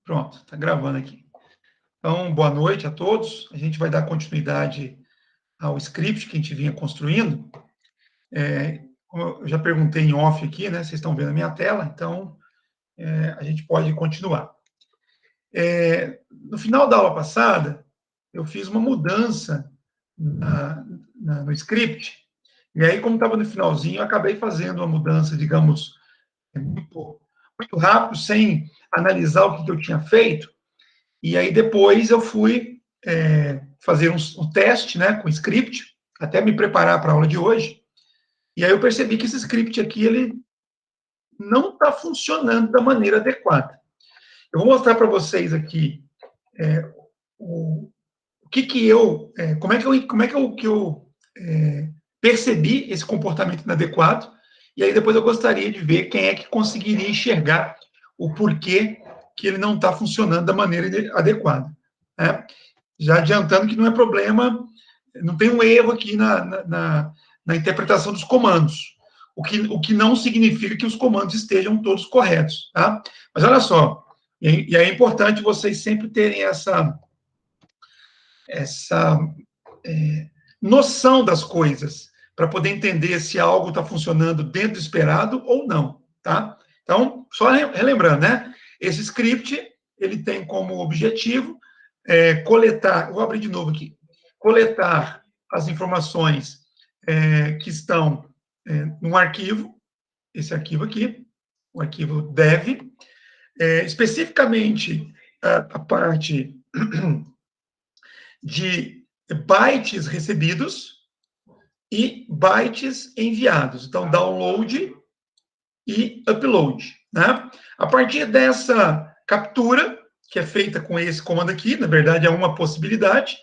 Pronto, está gravando aqui. Então, boa noite a todos. A gente vai dar continuidade ao script que a gente vinha construindo. Como eu já perguntei em off aqui, né? Vocês estão vendo a minha tela, então a gente pode continuar. No final da aula passada, eu fiz uma mudança no script, e aí, como estava no finalzinho, eu acabei fazendo uma mudança, digamos, muito rápido, sem analisar o que eu tinha feito. E aí depois eu fui fazer um teste, né, com o script, até me preparar para a aula de hoje. E aí eu percebi que esse script aqui, ele não está funcionando da maneira adequada. Eu vou mostrar para vocês aqui o que eu, como é que eu percebi esse comportamento inadequado, e aí depois eu gostaria de ver quem é que conseguiria enxergar o porquê que ele não está funcionando da maneira adequada. Né? Já adiantando que não é problema, não tem um erro aqui na interpretação dos comandos, o que não significa que os comandos estejam todos corretos. Tá? Mas olha só, e é importante vocês sempre terem essa noção das coisas, para poder entender se algo está funcionando dentro do esperado ou não, tá? Então, só relembrando, né? Esse script, ele tem como objetivo coletar, vou abrir de novo aqui, coletar as informações que estão num arquivo, esse arquivo aqui, o arquivo dev, especificamente a parte de bytes recebidos e bytes enviados. Então, download e upload. Né? A partir dessa captura, que é feita com esse comando aqui, na verdade é uma possibilidade,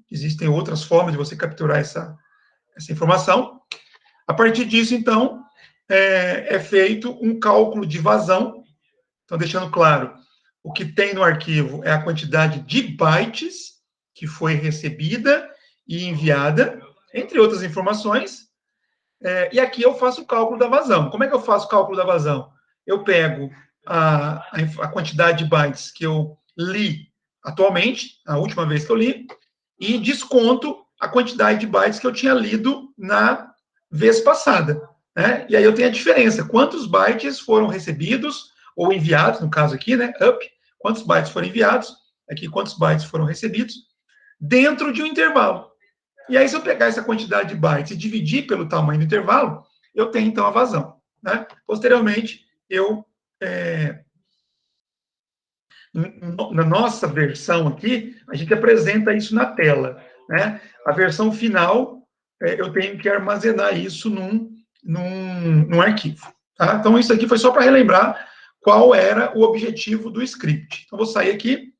existem outras formas de você capturar essa informação. A partir disso, então, é feito um cálculo de vazão. Então, deixando claro, o que tem no arquivo é a quantidade de bytes que foi recebida e enviada, entre outras informações. E aqui eu faço o cálculo da vazão. Como é que eu faço o cálculo da vazão? Eu pego a quantidade de bytes que eu li atualmente, a última vez que eu li, e desconto a quantidade de bytes que eu tinha lido na vez passada. Né? E aí eu tenho a diferença, quantos bytes foram recebidos ou enviados, no caso aqui, né, up, quantos bytes foram enviados, aqui quantos bytes foram recebidos, dentro de um intervalo. E aí, se eu pegar essa quantidade de bytes e dividir pelo tamanho do intervalo, eu tenho, então, a vazão. Né? Posteriormente, na nossa versão aqui, a gente apresenta isso na tela. Né? A versão final, eu tenho que armazenar isso num arquivo. Tá? Então, isso aqui foi só para relembrar qual era o objetivo do script. Então, vou sair aqui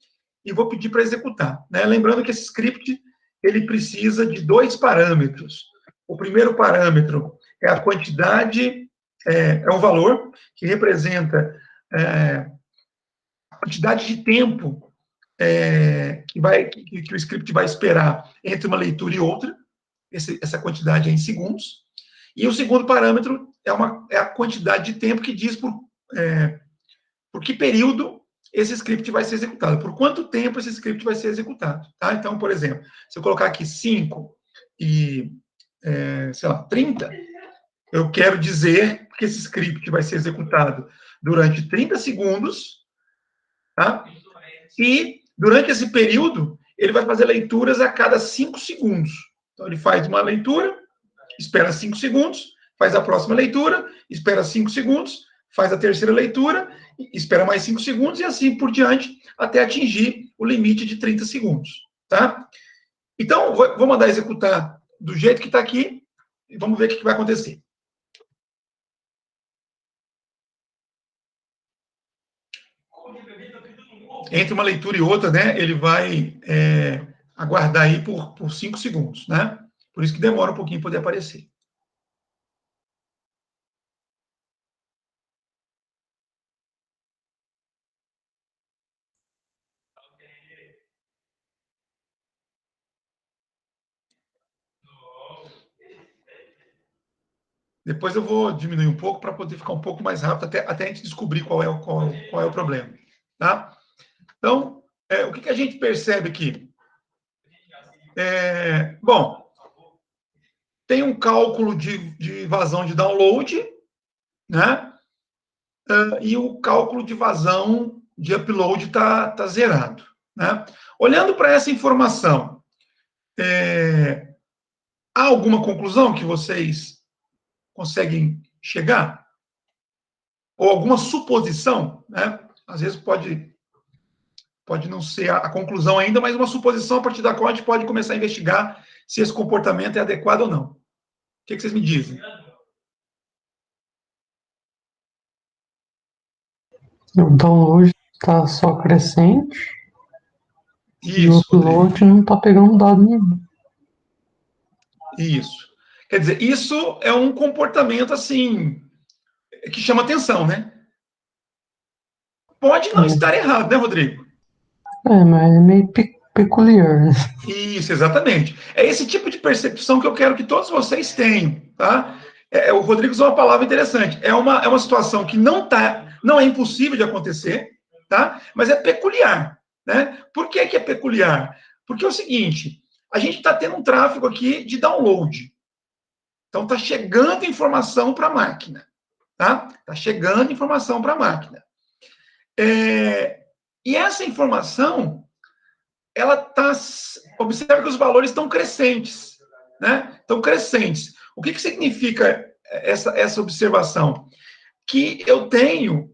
e vou pedir para executar. Né? Lembrando que esse script ele precisa de dois parâmetros. O primeiro parâmetro é a quantidade, é um valor que representa a quantidade de tempo que o script vai esperar entre uma leitura e outra. Essa quantidade é em segundos. E o segundo parâmetro é a quantidade de tempo que diz por que período esse script vai ser executado, por quanto tempo esse script vai ser executado. Tá? Então, por exemplo, se eu colocar aqui 5 e, 30, eu quero dizer que esse script vai ser executado durante 30 segundos, tá? E, durante esse período, ele vai fazer leituras a cada 5 segundos. Então, ele faz uma leitura, espera 5 segundos, faz a próxima leitura, espera 5 segundos, faz a terceira leitura, espera mais 5 segundos e assim por diante, até atingir o limite de 30 segundos. Tá? Então, vou mandar executar do jeito que está aqui e vamos ver o que vai acontecer. Entre uma leitura e outra, né, ele vai aguardar aí por 5 segundos. Né? Por isso que demora um pouquinho para poder aparecer. Depois eu vou diminuir um pouco para poder ficar um pouco mais rápido, até a gente descobrir qual é o problema. Tá? Então, o que a gente percebe aqui? Bom, tem um cálculo de vazão de download, né? E o cálculo de vazão de upload está zerado, né? Olhando para essa informação, há alguma conclusão que vocês conseguem chegar? Ou alguma suposição, né? Às vezes pode não ser a conclusão ainda, mas uma suposição a partir da qual a gente pode começar a investigar se esse comportamento é adequado ou não. O que vocês me dizem? O download está só crescente e o Isso, Rodrigo. upload não está pegando dado nenhum. Isso. Quer dizer, isso é um comportamento, assim, que chama atenção, né? Pode não estar errado, né, Rodrigo? Mas é meio peculiar, né? Isso, exatamente. É esse tipo de percepção que eu quero que todos vocês tenham, tá? O Rodrigo usou uma palavra interessante. É uma situação que não é impossível de acontecer, tá? Mas é peculiar, né? Por que é peculiar? Porque é o seguinte, a gente está tendo um tráfego aqui de download. Então, está chegando informação para a máquina, tá? Está chegando informação para a máquina. E essa informação, ela está... Observe que os valores estão crescentes, né? Estão crescentes. O que significa essa observação? Que eu tenho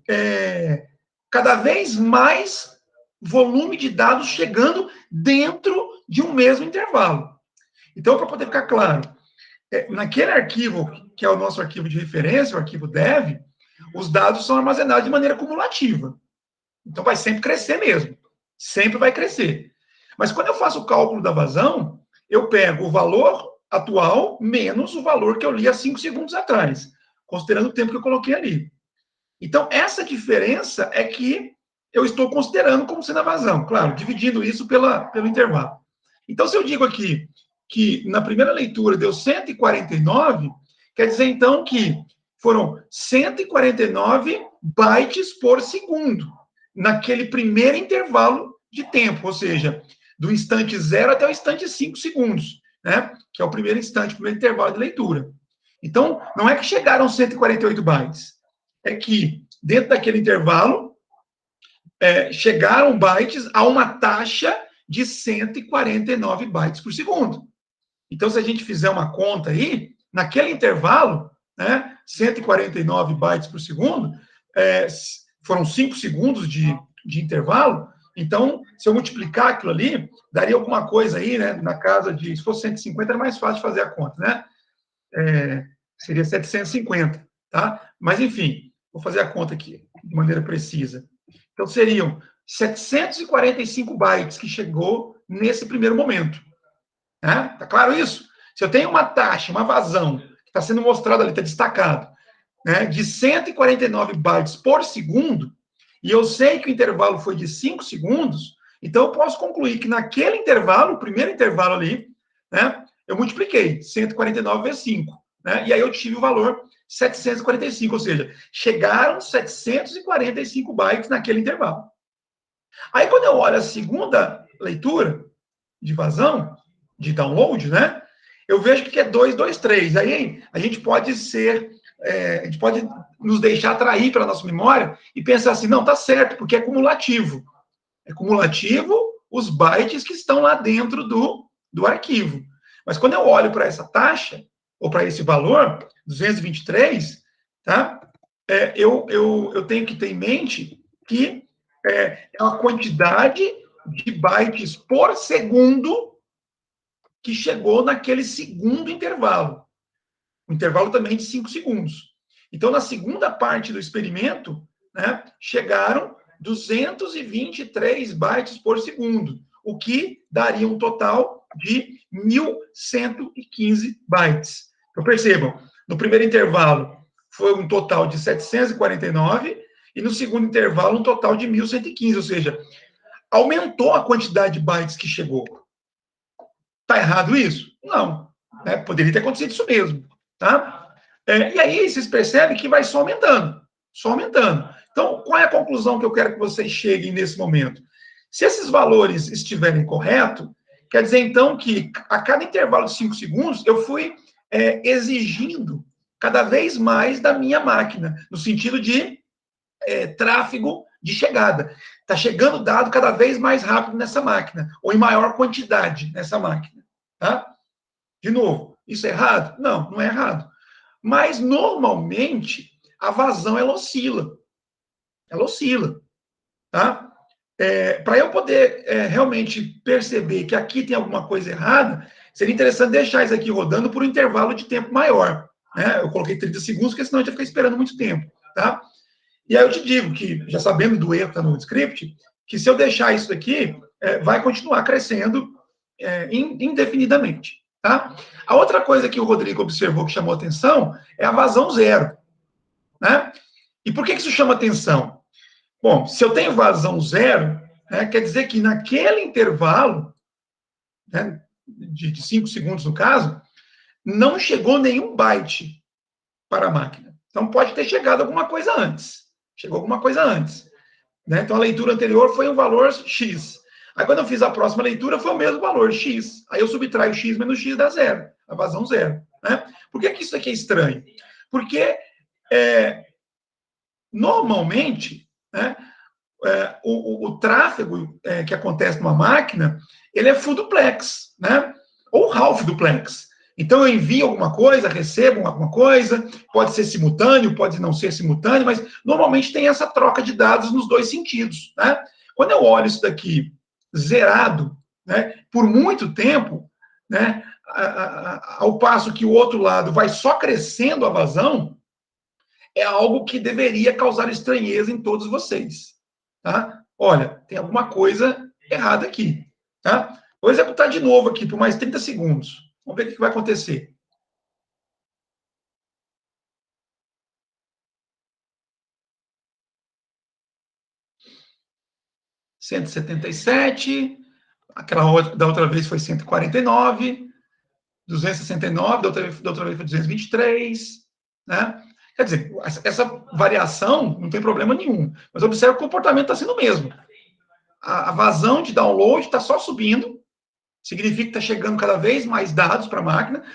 cada vez mais volume de dados chegando dentro de um mesmo intervalo. Então, para poder ficar claro, naquele arquivo, que é o nosso arquivo de referência, o arquivo dev, os dados são armazenados de maneira cumulativa. Então, vai sempre crescer mesmo. Sempre vai crescer. Mas quando eu faço o cálculo da vazão, eu pego o valor atual menos o valor que eu li há 5 segundos atrás, considerando o tempo que eu coloquei ali. Então, essa diferença é que eu estou considerando como sendo a vazão. Claro, dividindo isso pelo intervalo. Então, se eu digo aqui que na primeira leitura deu 149, quer dizer, então, que foram 149 bytes por segundo, naquele primeiro intervalo de tempo, ou seja, do instante 0 até o instante 5 segundos, né? Que é o primeiro instante, o primeiro intervalo de leitura. Então, não é que chegaram 148 bytes, é que dentro daquele intervalo chegaram bytes a uma taxa de 149 bytes por segundo. Então, se a gente fizer uma conta aí, naquele intervalo, né, 149 bytes por segundo, foram 5 segundos de intervalo, então, se eu multiplicar aquilo ali, daria alguma coisa aí, né, na casa de, se fosse 150, era mais fácil de fazer a conta, né? Seria 750, tá? Mas, enfim, vou fazer a conta aqui, de maneira precisa. Então, seriam 745 bytes que chegou nesse primeiro momento. Né? Tá claro isso? Se eu tenho uma taxa, uma vazão, que está sendo mostrada ali, está destacado, né, de 149 bytes por segundo, e eu sei que o intervalo foi de 5 segundos, então eu posso concluir que naquele intervalo, o primeiro intervalo ali, né, eu multipliquei 149 vezes 5, né, e aí eu tive o valor 745, ou seja, chegaram 745 bytes naquele intervalo. Aí, quando eu olho a segunda leitura de vazão, de download, né? Eu vejo que é 223. Aí a gente pode a gente pode nos deixar atrair pela nossa memória e pensar assim, não, tá certo, porque é cumulativo. É cumulativo os bytes que estão lá dentro do arquivo. Mas quando eu olho para essa taxa, ou para esse valor, 223, tá? Eu tenho que ter em mente que é uma quantidade de bytes por segundo que chegou naquele segundo intervalo. Um intervalo também de 5 segundos. Então, na segunda parte do experimento, né, chegaram 223 bytes por segundo, o que daria um total de 1.115 bytes. Então, percebam, no primeiro intervalo foi um total de 749 e no segundo intervalo um total de 1.115, ou seja, aumentou a quantidade de bytes que chegou. Está errado isso? Não. Né? Poderia ter acontecido isso mesmo. Tá? E aí vocês percebem que vai só aumentando. Só aumentando. Então, qual é a conclusão que eu quero que vocês cheguem nesse momento? Se esses valores estiverem corretos, quer dizer, então, que a cada intervalo de 5 segundos, eu fui exigindo cada vez mais da minha máquina, no sentido de tráfego de chegada. Está chegando dado cada vez mais rápido nessa máquina, ou em maior quantidade nessa máquina. Tá? De novo, isso é errado? Não, não é errado. Mas, normalmente, a vazão, ela oscila. Ela oscila. Tá? Para eu poder realmente perceber que aqui tem alguma coisa errada, seria interessante deixar isso aqui rodando por um intervalo de tempo maior. Né? Eu coloquei 30 segundos, porque senão a gente vai ficar esperando muito tempo. Tá? E aí eu te digo que, já sabendo do erro que está no script, que se eu deixar isso aqui, vai continuar crescendo indefinidamente. Tá? A outra coisa que o Rodrigo observou que chamou atenção é a vazão zero. Né? E por que isso chama atenção? Bom, se eu tenho vazão zero, né, quer dizer que naquele intervalo, né, de 5 segundos no caso, não chegou nenhum byte para a máquina. Então pode ter chegado alguma coisa antes. Chegou alguma coisa antes. Né? Então a leitura anterior foi um valor X. Aí quando eu fiz a próxima leitura foi o mesmo valor, X. Aí eu subtraio X menos X dá zero. A vazão zero. Né? Por que isso aqui é estranho? Porque normalmente, né, o tráfego que acontece numa máquina, ele é full duplex, né? Ou half duplex. Então, eu envio alguma coisa, recebo alguma coisa, pode ser simultâneo, pode não ser simultâneo, mas normalmente tem essa troca de dados nos dois sentidos, né? Quando eu olho isso daqui zerado, né, por muito tempo, né, ao passo que o outro lado vai só crescendo a vazão, é algo que deveria causar estranheza em todos vocês. Tá? Olha, tem alguma coisa errada aqui. Tá? Vou executar de novo aqui por mais 30 segundos. Vamos ver o que vai acontecer. (177), da outra vez foi 149, 269, da outra vez foi 223, né? Quer dizer, essa variação não tem problema nenhum, mas observe que o comportamento está sendo o mesmo. A vazão de download está só subindo, significa que está chegando cada vez mais dados para a máquina,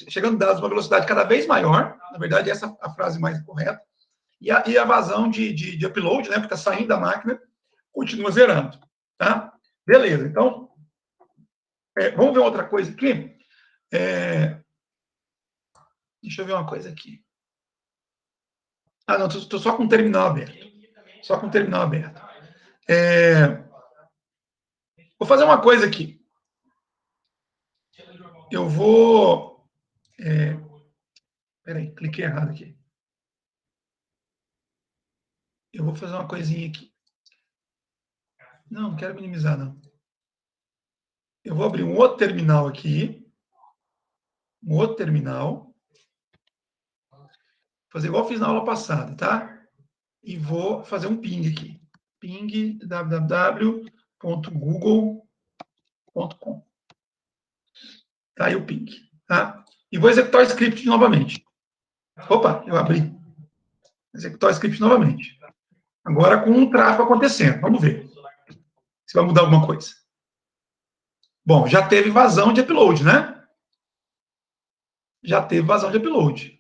chegando dados numa velocidade cada vez maior, na verdade essa é a frase mais correta, e a vazão de upload, né, que está saindo da máquina, continua zerando. Tá? Beleza, então, vamos ver outra coisa aqui. Deixa eu ver uma coisa aqui. Ah, não, estou só com o terminal aberto. Só com o terminal aberto. Vou fazer uma coisa aqui. Eu vou... Peraí, cliquei errado aqui. Eu vou fazer uma coisinha aqui. Não quero minimizar, não. Eu vou abrir um outro terminal aqui. Um outro terminal. Fazer igual eu fiz na aula passada, tá? E vou fazer um ping aqui. Ping www.google.com. Tá aí o ping, tá? E vou executar o script novamente. Opa, eu abri. Executar o script novamente. Agora com um tráfego acontecendo. Vamos ver se vai mudar alguma coisa. Bom, já teve vazão de upload, né? Já teve vazão de upload.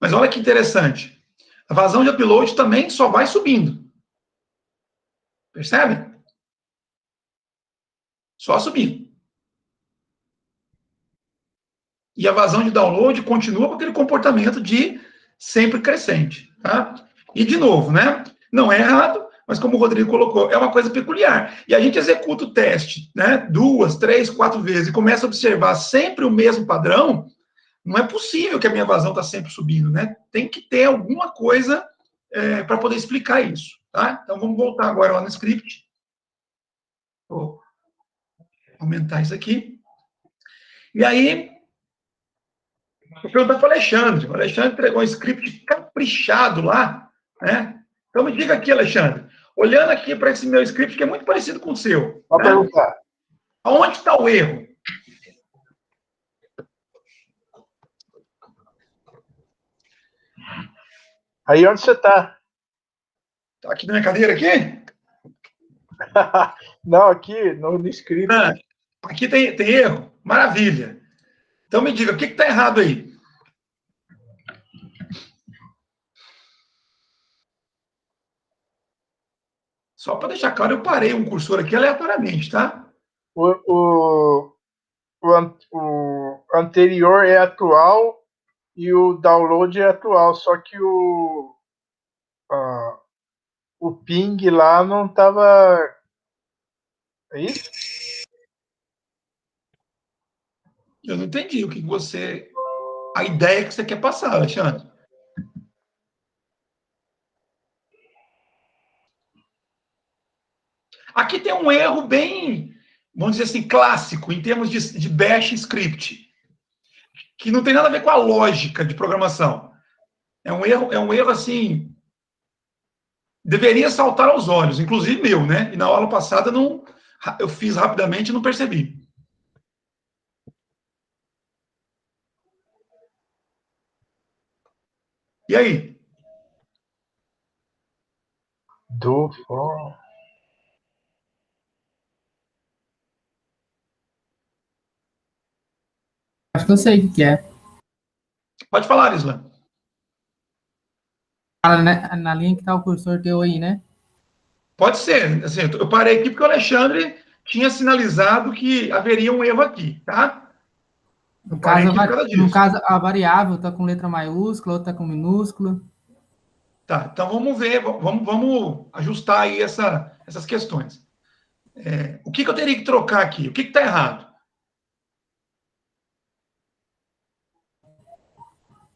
Mas olha que interessante. A vazão de upload também só vai subindo. Percebe? Só subindo. E a vazão de download continua com aquele comportamento de sempre crescente. Tá? E, de novo, né? Não é errado, mas como o Rodrigo colocou, é uma coisa peculiar. E a gente executa o teste, né? 2, 3, 4 vezes e começa a observar sempre o mesmo padrão, não é possível que a minha vazão está sempre subindo, né? Tem que ter alguma coisa para poder explicar isso. Tá? Então, vamos voltar agora lá no script. Vou aumentar isso aqui. E aí, vou perguntar para o Alexandre. O Alexandre entregou um script caprichado lá, né? Então, me diga aqui, Alexandre. Olhando aqui para esse meu script, que é muito parecido com o seu. Pode perguntar. Aonde está o erro? Aí onde você tá? Tá aqui na minha cadeira aqui? Não, aqui no script. Ah, aqui tem erro? Maravilha. Então me diga, o que está errado aí? Só para deixar claro, eu parei um cursor aqui aleatoriamente, tá? O anterior é atual e o download é atual, só que o ping lá não estava. É isso? Eu não entendi o que você. A ideia que você quer passar, Alexandre. Aqui tem um erro bem, vamos dizer assim, clássico, em termos de bash script, que não tem nada a ver com a lógica de programação. É um erro assim, deveria saltar aos olhos, inclusive meu, né? E na aula passada eu fiz rapidamente e não percebi. E aí? Do for. Acho que eu sei o que é. Pode falar, Isla. Na linha que tá o cursor teu aí, né? Pode ser. Assim, eu parei aqui porque o Alexandre tinha sinalizado que haveria um erro aqui, tá? Eu parei aqui por causa disso. No caso, a variável tá com letra maiúscula, outra tá com minúscula. Tá, então vamos ver, vamos ajustar aí essas questões. O que eu teria que trocar aqui? O que está errado?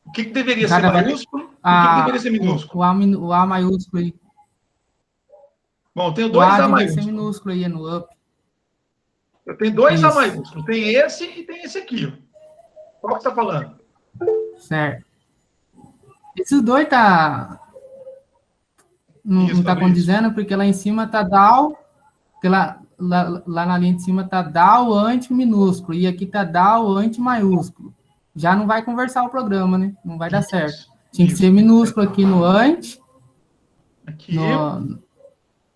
O que deveria ser maiúsculo e o que deveria ser minúsculo? O A maiúsculo aí. Bom, eu tenho O dois A A devia ser maiúsculos. minúsculo aí no up. Eu tenho dois Isso. A maiúsculos. Tem esse e tem esse aqui. Qual que você está falando? Certo. Esses dois não tá condizendo, porque lá em cima tá down, lá na linha de cima tá down ante minúsculo, e aqui tá down ante maiúsculo. Já não vai conversar o programa, né? Não vai dar certo. Tinha que ser minúsculo aqui no ante. Aqui.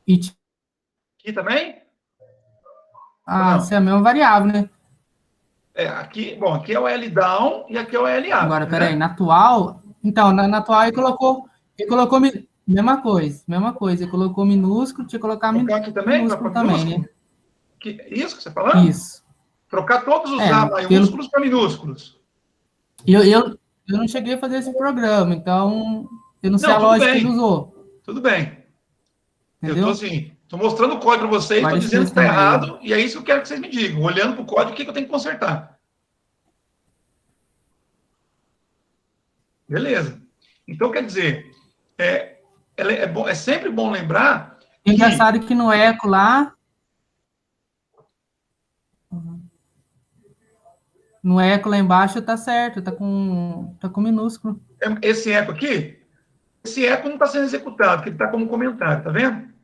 Aqui também? Isso é a mesma variável, né? Aqui é o L down e aqui é o L up. Agora, peraí, na atual. Então, na atual ele colocou mesma coisa. Ele colocou minúsculo, tinha que colocar aqui também, minúsculo também, né? Isso que você está falando? Isso. Trocar todos os A maiúsculos para minúsculos. Eu não cheguei a fazer esse programa, então eu não sei a lógica que ele usou. Tudo bem. Entendeu? Eu estou mostrando o código para vocês, estou dizendo que está errado, e é isso que eu quero que vocês me digam. Olhando para o código, o que eu tenho que consertar? Beleza. Então, quer dizer, é sempre bom lembrar. Engraçado que no eco lá. No eco lá embaixo tá certo, tá com minúsculo. Esse eco aqui? Esse eco não está sendo executado, porque ele está como comentário, tá vendo?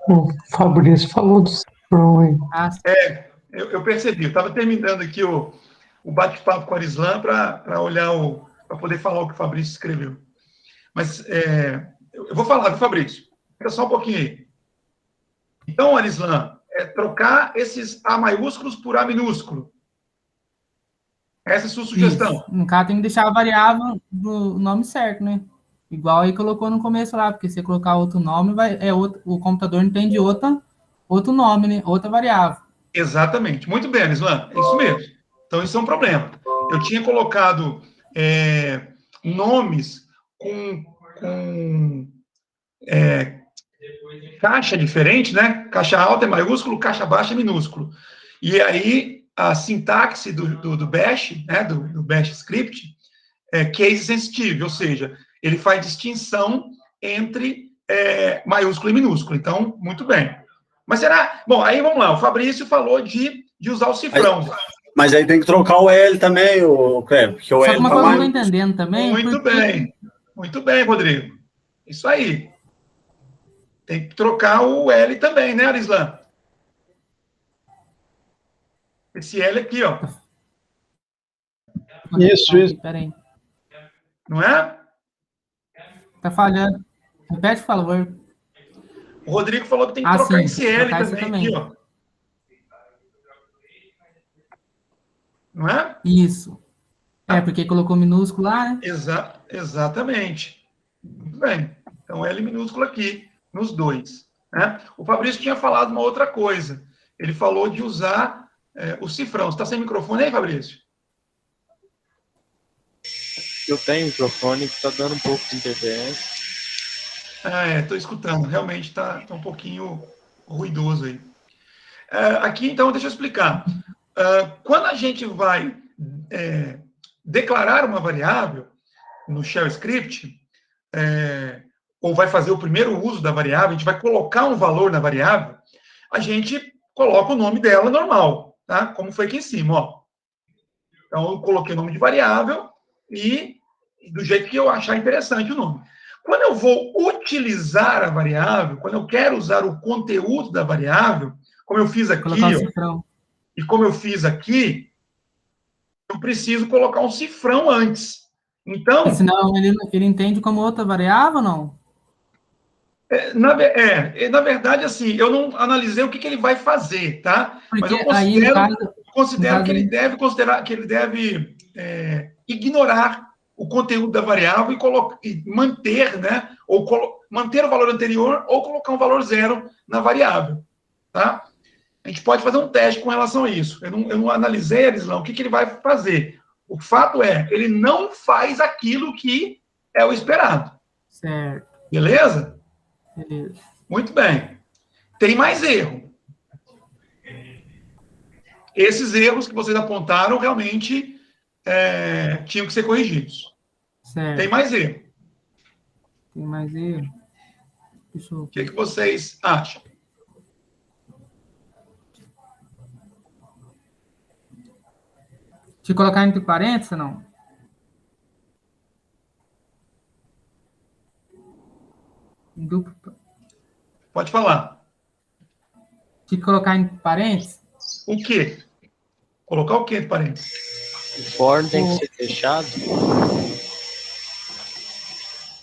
O Fabrício falou do cifrão aí. Eu percebi. Eu estava terminando aqui o bate-papo com a Arislan para olhar para poder falar o que o Fabrício escreveu. Mas eu vou falar, viu, Fabrício? Espera só um pouquinho aí. Então, Arislan, trocar esses A maiúsculos por A minúsculo. Essa é a sua sugestão. Isso. No caso, tem que deixar a variável do nome certo, né? Igual aí colocou no começo lá, porque se você colocar outro nome, o computador entende outro nome, né? Outra variável. Exatamente. Muito bem, Arislan. É isso mesmo. Então, isso é um problema. Eu tinha colocado nomes com caixa diferente, né? Caixa alta é maiúsculo, caixa baixa é minúsculo. E aí, a sintaxe do bash, né? Do bash script, é case sensitive, ou seja, ele faz distinção entre maiúsculo e minúsculo. Então, muito bem. Mas será... Bom, aí vamos lá. O Fabrício falou de usar o cifrão. Mas aí tem que trocar o L também, o Kleber, porque o Só L que uma tá coisa que eu mais... não tô entendendo também... Muito bem, Rodrigo. Isso aí. Tem que trocar o L também, né, Arislan? Esse L aqui, ó. Isso. Peraí. Não é? Tá falhando. Repete, por favor. O Rodrigo falou que tem que trocar Sim, esse L trocar esse também aqui, ó. Não é? Isso. Porque colocou minúsculo lá, né? Exatamente. Muito bem. Então, L minúsculo aqui, nos dois. Né? O Fabrício tinha falado uma outra coisa. Ele falou de usar o cifrão. Você está sem microfone aí, Fabrício? Eu tenho microfone que está dando um pouco de interferência. Estou escutando. Realmente está um pouquinho ruidoso aí. Aqui, então, deixa eu explicar. Quando a gente vai declarar uma variável no shell script, ou vai fazer o primeiro uso da variável, a gente vai colocar um valor na variável, a gente coloca o nome dela normal, tá? Como foi aqui em cima, ó. Então, eu coloquei o nome de variável e do jeito que eu achar interessante o nome. Quando eu vou utilizar a variável, quando eu quero usar o conteúdo da variável, como eu fiz aqui, ó, e como eu fiz aqui, eu preciso colocar um cifrão antes. Então... Senão ele entende como outra variável ou não? Na verdade, assim, eu não analisei o que ele vai fazer, tá? Porque mas eu considero que ele deve considerar, que ele deve ignorar o conteúdo da variável e manter, né? Ou manter o valor anterior ou colocar um valor zero na variável, tá? A gente pode fazer um teste com relação a isso. Eu não analisei, Arislan, o que ele vai fazer. O fato é, ele não faz aquilo que é o esperado. Certo. Beleza? Beleza. Muito bem. Tem mais erro. Esses erros que vocês apontaram realmente tinham que ser corrigidos. Certo. Tem mais erro. Tem mais erro. O que vocês acham? De colocar entre parênteses, não? Em duplo. Pode falar. De colocar entre parênteses? O quê? Colocar o quê entre parênteses? O for tem que ser fechado?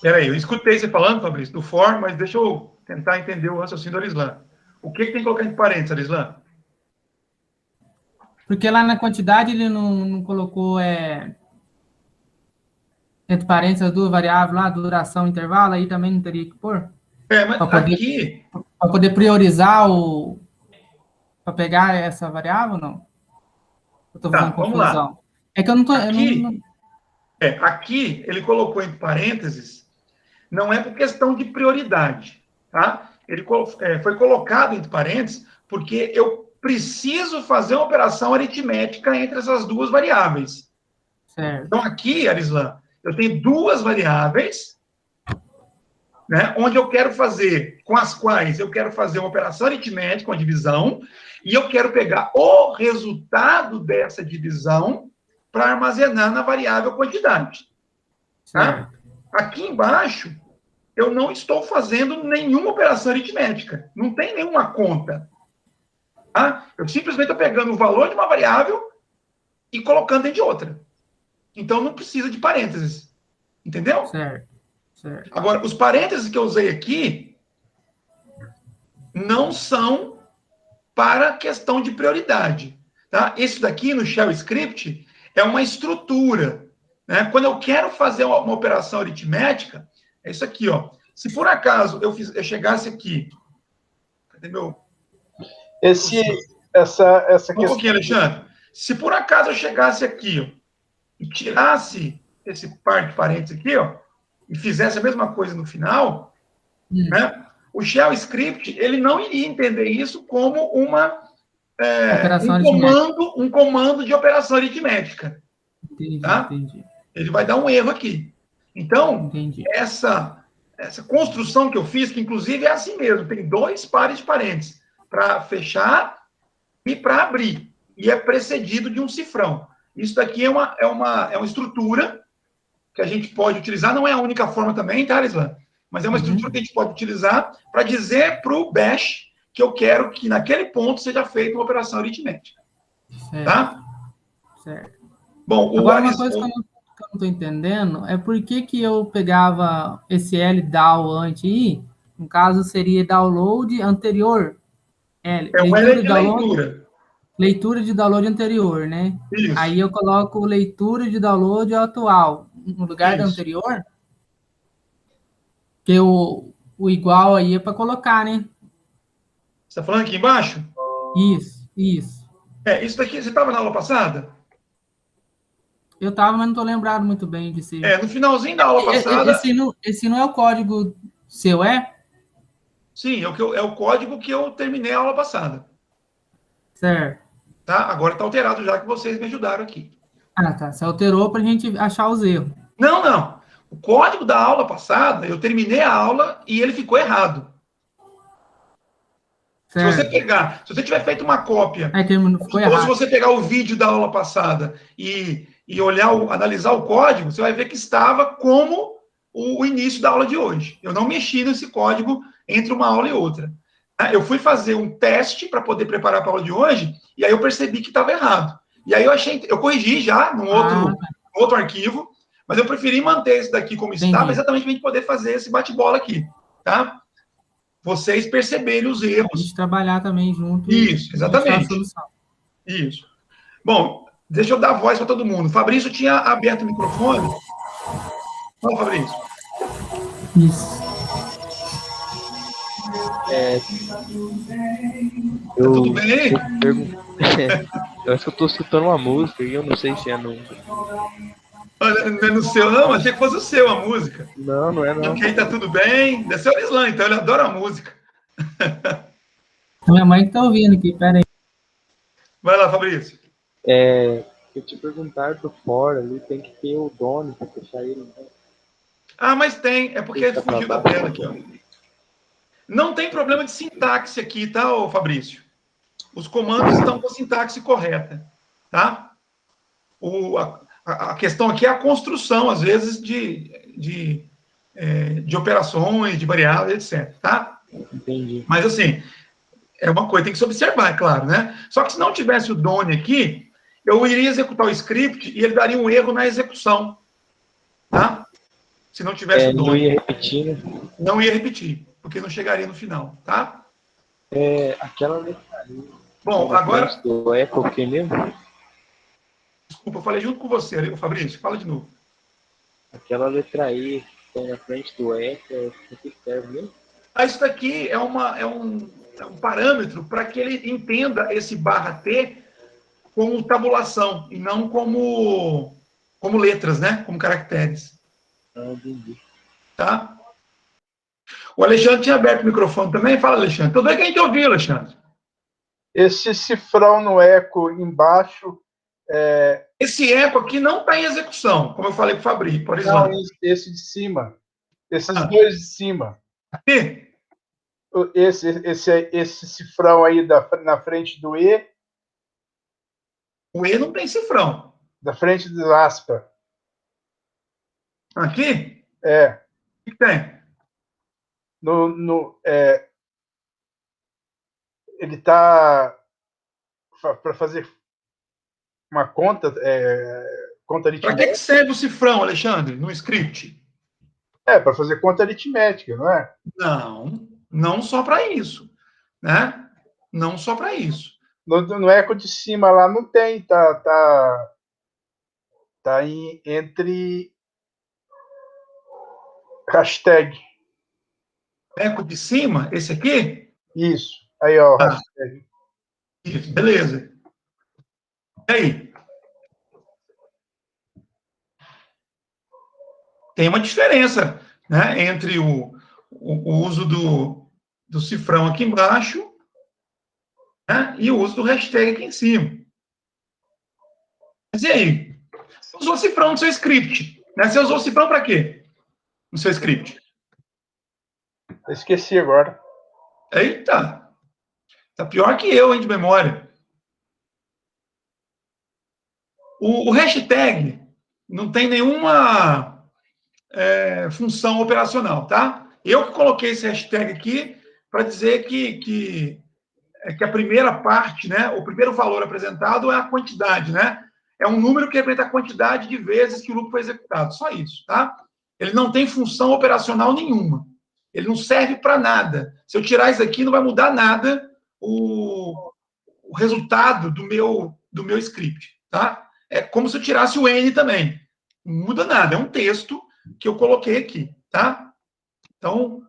Peraí, eu escutei você falando, Fabrício, do for, mas deixa eu tentar entender o raciocínio do Arislan. O que tem que colocar entre parênteses, Arislan? Porque lá na quantidade ele não colocou entre parênteses as duas variáveis lá, duração e intervalo, aí também não teria que pôr? Mas aqui... Para poder priorizar para pegar essa variável, não? Eu estou fazendo confusão. Vamos lá. É que eu não estou... Aqui, ele colocou entre parênteses, não é por questão de prioridade, tá? Ele foi colocado entre parênteses porque eu preciso fazer uma operação aritmética entre essas duas variáveis. Certo. Então, aqui, Arislan, eu tenho duas variáveis, né, onde eu quero fazer, com as quais eu quero fazer uma operação aritmética, uma divisão, e eu quero pegar o resultado dessa divisão para armazenar na variável quantidade. Tá? Aqui embaixo, eu não estou fazendo nenhuma operação aritmética. Não tem nenhuma conta. Tá? Eu simplesmente estou pegando o valor de uma variável e colocando dentro de outra. Então, não precisa de parênteses. Entendeu? Certo. Agora, os parênteses que eu usei aqui não são para questão de prioridade. Tá? Esse daqui, no shell script, é uma estrutura. Né? Quando eu quero fazer uma operação aritmética, é isso aqui, ó. Se por acaso eu chegasse aqui... Cadê meu... Essa questão... Um pouquinho, Alexandre. Se por acaso eu chegasse aqui, ó, e tirasse esse par de parênteses aqui, ó, e fizesse a mesma coisa no final, né, o shell script ele não iria entender isso como um comando de operação aritmética. Entendi, tá? entendi. Ele vai dar um erro aqui. Então, entendi. Essa construção que eu fiz, que inclusive é assim mesmo, tem dois pares de parênteses, para fechar e para abrir. E é precedido de um cifrão. Isso daqui é uma estrutura que a gente pode utilizar, não é a única forma também, tá, Arislan? Mas é uma estrutura que a gente pode utilizar para dizer para o bash que eu quero que naquele ponto seja feita uma operação aritmética. Certo. Tá? Certo. Bom, agora, uma coisa que eu não estou entendendo é por que eu pegava esse LDAO antes aí, no caso seria download anterior, O L é de download, leitura. leitura de download anterior, né? Isso. Aí eu coloco leitura de download atual, no lugar da Isso. anterior, que o igual aí é para colocar, né? Você está falando aqui embaixo? Isso. Isso daqui, você estava na aula passada? Eu estava, mas não estou lembrado muito bem de ser. No finalzinho da aula passada... Esse não é o código seu, é? Sim, é o código que eu terminei a aula passada. Certo. Tá? Agora está alterado já que vocês me ajudaram aqui. Ah, tá. Você alterou para a gente achar os erros. Não. O código da aula passada, eu terminei a aula e ele ficou errado. Certo. Se você tiver feito uma cópia, ficou ou errado. se você pegar o vídeo da aula passada e olhar, analisar o código, você vai ver que estava como o início da aula de hoje. Eu não mexi nesse código entre uma aula e outra. Eu fui fazer um teste para poder preparar para a aula de hoje, e aí eu percebi que estava errado. E aí eu corrigi já num outro arquivo, mas eu preferi manter esse daqui como estava, exatamente para a gente poder fazer esse bate-bola aqui, tá? Vocês perceberem os erros. A gente trabalhar também junto. Isso, exatamente. A solução. Isso. Bom, deixa eu dar voz para todo mundo. Fabrício tinha aberto o microfone. Fala, Fabrício. Isso. Tá tudo bem aí? Eu acho que eu tô escutando uma música e eu não sei se é no... Não é no seu, não? Achei que fosse o seu a música. Não é não. Porque aí tá tudo bem. Deve ser o Islam, então ele adora a música. Minha mãe que tá ouvindo aqui, pera aí. Vai lá, Fabrício. Eu te perguntar do fora ali, tem que ter o dono para fechar ele. Né? Mas tem. É porque fugiu da tela aqui, ó. Não tem problema de sintaxe aqui, tá, ô Fabrício? Os comandos estão com a sintaxe correta, tá? A questão aqui é a construção, às vezes, de operações, de variáveis, etc, tá? Entendi. Mas, assim, é uma coisa, tem que se observar, é claro, né? Só que se não tivesse o Done aqui, eu iria executar o script e ele daria um erro na execução, tá? Se não tivesse o Done. Não ia repetir, né? Não ia repetir, porque não chegaria no final, tá? Aquela letra ali. Bom, agora... Do Apple, o que mesmo? Desculpa, eu falei junto com você, Fabrício, fala de novo. Aquela letra E que tem na frente do Apple, o que serve mesmo? Isso daqui é um parâmetro para que ele entenda esse /T como tabulação e não como letras, né? Como caracteres. Entendi. Tá? O Alexandre tinha aberto o microfone também. Fala, Alexandre. Tudo bem que a gente ouviu, Alexandre? Esse cifrão no eco embaixo... Esse eco aqui não está em execução, como eu falei para o Fabrício, por exemplo. Não, esse de cima. Esses dois de cima. Aqui? Esse cifrão aí na frente do E. O E não tem cifrão. Da frente do aspa. Aqui? O que tem? Ele está para fazer uma conta aritmética. Para que serve o cifrão, Alexandre, no script? Para fazer conta aritmética, não é? Não só para isso, né? Não só para isso. No eco de cima lá não tem, tá entre hashtag. Eco de cima, esse aqui? Isso. Aí, ó, hashtag. Isso, beleza. E aí? Tem uma diferença, né, entre o uso do cifrão aqui embaixo, né, e o uso do hashtag aqui em cima. Mas e aí? Você usou o cifrão no seu script, né? Você usou o cifrão para quê? No seu script? Eu esqueci agora. Eita! Tá pior que eu, hein, de memória. O hashtag não tem nenhuma função operacional, tá? Eu que coloquei esse hashtag aqui para dizer que a primeira parte, né, o primeiro valor apresentado é a quantidade, né? é um número que representa a quantidade de vezes que o loop foi executado. Só isso, tá? Ele não tem função operacional nenhuma. Ele não serve para nada. Se eu tirar isso aqui, não vai mudar nada o resultado do meu script, tá? É como se eu tirasse o N também. Não muda nada. É um texto que eu coloquei aqui, tá? Então,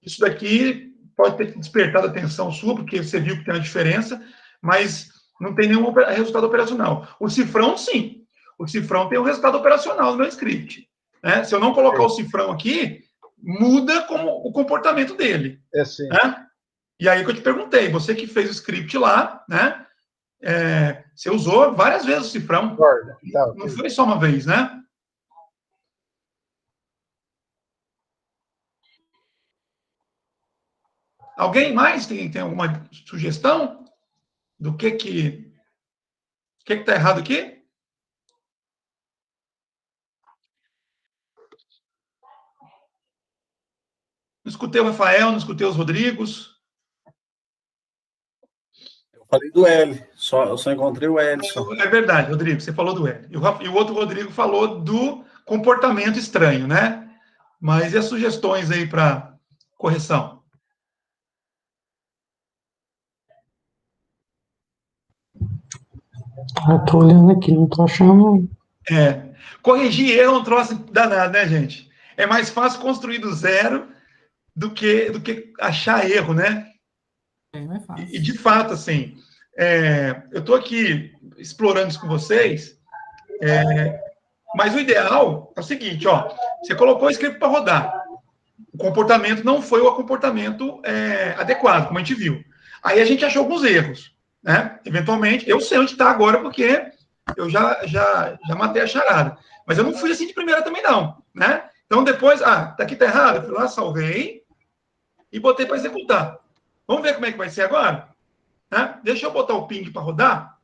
isso daqui pode ter despertado a atenção sua, porque você viu que tem uma diferença, mas não tem nenhum resultado operacional. O cifrão, sim. O cifrão tem um resultado operacional no meu script. Né? Se eu não colocar o cifrão aqui, muda o comportamento dele. É sim. Né? E aí que eu te perguntei, você que fez o script lá, né? Você usou várias vezes o cifrão. Não foi só uma vez, né? Alguém mais tem alguma sugestão do que está errado aqui? Não escutei o Rafael, não escutei os Rodrigos. Eu falei do L, eu só encontrei o L. É verdade, Rodrigo, você falou do L. E o outro Rodrigo falou do comportamento estranho, né? Mas e as sugestões aí para correção? Tô olhando aqui, não tô achando. Corrigir erro é um troço danado, né, gente? É mais fácil construir do zero do que achar erro, né? É mais fácil. E de fato, assim, eu estou aqui explorando isso com vocês, mas o ideal é o seguinte, ó, você colocou o script para rodar, o comportamento não foi o comportamento adequado, como a gente viu. Aí a gente achou alguns erros, né? Eventualmente, eu sei onde está agora, porque eu já matei a charada. Mas eu não fui assim de primeira também, não, né? Então, depois, daqui tá errado, eu fui lá, salvei e botei para executar. Vamos ver como é que vai ser agora? Né? Deixa eu botar o ping para rodar.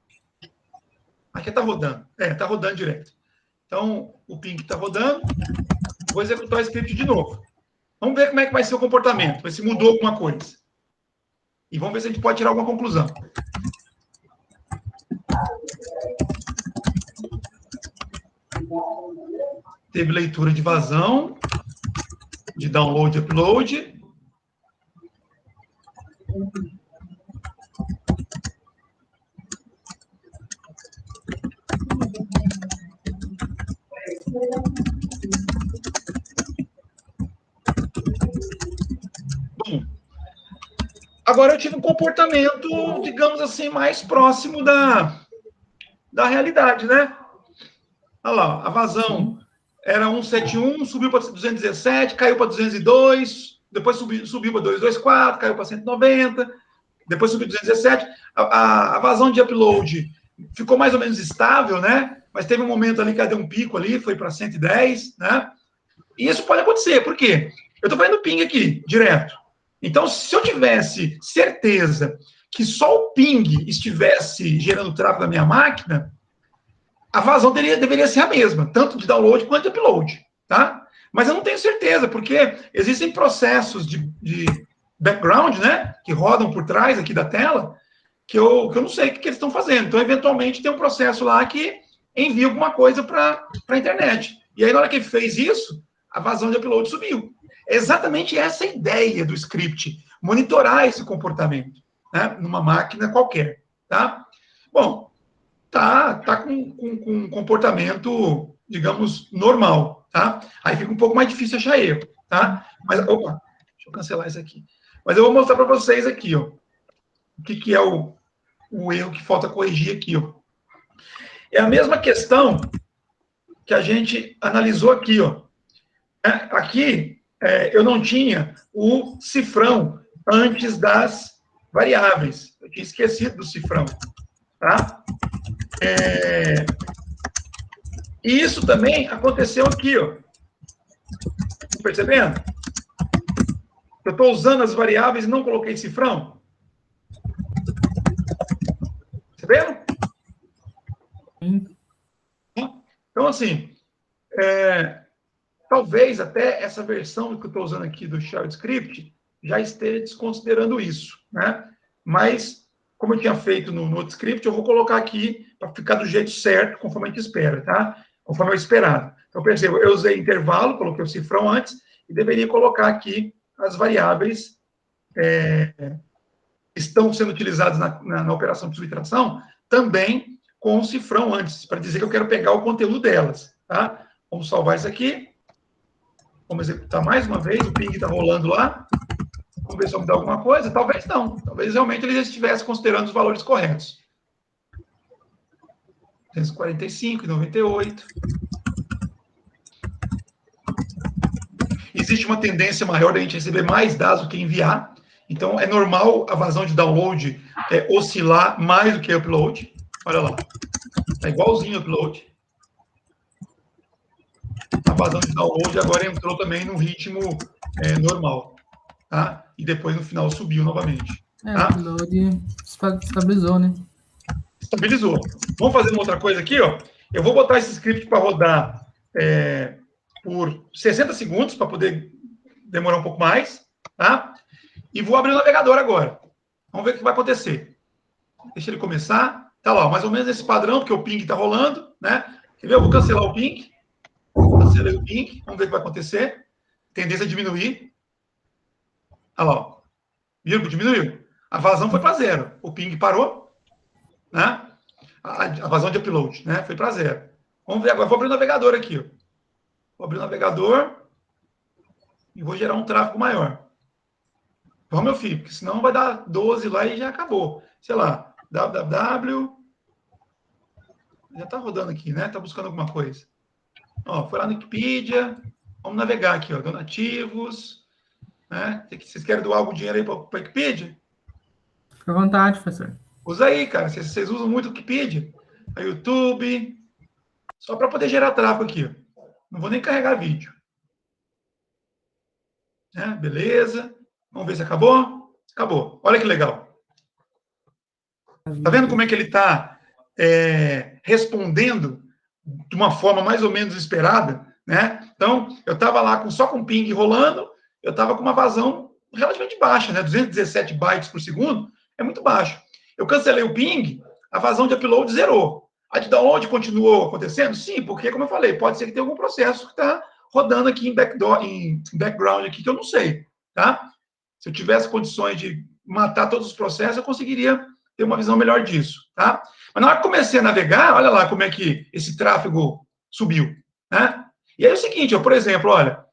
Aqui está rodando. Está rodando direto. Então, o ping está rodando. Vou executar o script de novo. Vamos ver como é que vai ser o comportamento, ver se mudou alguma coisa. E vamos ver se a gente pode tirar alguma conclusão. Teve leitura de vazão, de download e upload. Bom, agora eu tive um comportamento, digamos assim, mais próximo da realidade, né? Olha lá, a vazão era 171, subiu para 217, caiu para 202, depois subiu para 224, caiu para 190, depois subiu 217. A vazão de upload ficou mais ou menos estável, né? Mas teve um momento ali que deu um pico ali, foi para 110, né? E isso pode acontecer, por quê? Eu estou fazendo ping aqui, direto. Então, se eu tivesse certeza que só o ping estivesse gerando tráfego na minha máquina, a vazão deveria ser a mesma, tanto de download quanto de upload, tá? Mas eu não tenho certeza, porque existem processos de background, né, que rodam por trás aqui da tela, que eu não sei o que eles estão fazendo. Então, eventualmente, tem um processo lá que envia alguma coisa para a internet. E aí, na hora que ele fez isso, a vazão de upload subiu. É exatamente essa a ideia do script, monitorar esse comportamento, né, numa máquina qualquer, tá? Bom, tá com um comportamento, digamos, normal, tá? Aí fica um pouco mais difícil achar erro, tá? Mas, opa, deixa eu cancelar isso aqui. Mas eu vou mostrar para vocês aqui, ó, o que é o erro que falta corrigir aqui, ó. É a mesma questão que a gente analisou aqui, ó. Aqui, eu não tinha o cifrão antes das variáveis. Eu tinha esquecido do cifrão, tá? E isso também aconteceu aqui, ó. Tá percebendo? Eu estou usando as variáveis e não coloquei cifrão. Percebendo? Então, assim, talvez até essa versão que eu estou usando aqui do Shell Script já esteja desconsiderando isso, né? Mas como eu tinha feito no outro script, eu vou colocar aqui para ficar do jeito certo, conforme a gente espera, tá? Conforme é o esperado. Então, perceba, eu usei intervalo, coloquei o cifrão antes, e deveria colocar aqui as variáveis que estão sendo utilizadas na operação de subtração, também com o cifrão antes, para dizer que eu quero pegar o conteúdo delas, tá? Vamos salvar isso aqui. Vamos executar mais uma vez, o ping está rolando lá. Vamos ver se vai mudar alguma coisa. Talvez não. Talvez realmente ele já estivesse considerando os valores corretos. 245,98. Existe uma tendência maior da gente receber mais dados do que enviar. Então, é normal a vazão de download oscilar mais do que upload. Olha lá. Está igualzinho upload. A vazão de download agora entrou também no ritmo normal. Tá? E depois, no final, subiu novamente. Tá? O upload estabilizou, né? Estabilizou. Vamos fazer uma outra coisa aqui, ó. Eu vou botar esse script para rodar por 60 segundos, para poder demorar um pouco mais, tá? E vou abrir o navegador agora. Vamos ver o que vai acontecer. Deixa ele começar. Tá lá, mais ou menos esse padrão, porque o ping está rolando, né? Quer ver? Eu vou cancelar o ping. Cancelei o ping. Vamos ver o que vai acontecer. Tendência a diminuir. Olha lá, ó. Viram que diminuiu? A vazão foi para zero. O ping parou, né? A vazão de upload, né? Foi para zero. Vamos ver agora. Vou abrir o navegador aqui, ó. Vou abrir o navegador e vou gerar um tráfego maior. Vamos, meu filho, porque senão vai dar 12 lá e já acabou. Sei lá, www. Já está rodando aqui, né? Está buscando alguma coisa. Ó, foi lá no Wikipedia. Vamos navegar aqui, ó. Donativos. Né? Vocês querem doar algum dinheiro aí para a Wikipedia? Fica à vontade, professor. Usa aí, cara. Vocês usam muito o Wikipedia. A YouTube. Só para poder gerar tráfego aqui, ó. Não vou nem carregar vídeo. Beleza. Vamos ver se acabou. Acabou. Olha que legal. Tá vendo como é que ele está respondendo de uma forma mais ou menos esperada? Né? Então, eu estava lá só com o ping rolando, eu estava com uma vazão relativamente baixa, né? 217 bytes por segundo é muito baixo. Eu cancelei o ping, a vazão de upload zerou. A de download continuou acontecendo? Sim, porque, como eu falei, pode ser que tenha algum processo que está rodando aqui em background aqui que eu não sei, tá? Se eu tivesse condições de matar todos os processos, eu conseguiria ter uma visão melhor disso, tá? Mas na hora que comecei a navegar, olha lá como é que esse tráfego subiu, né? E aí é o seguinte, ó, por exemplo, olha,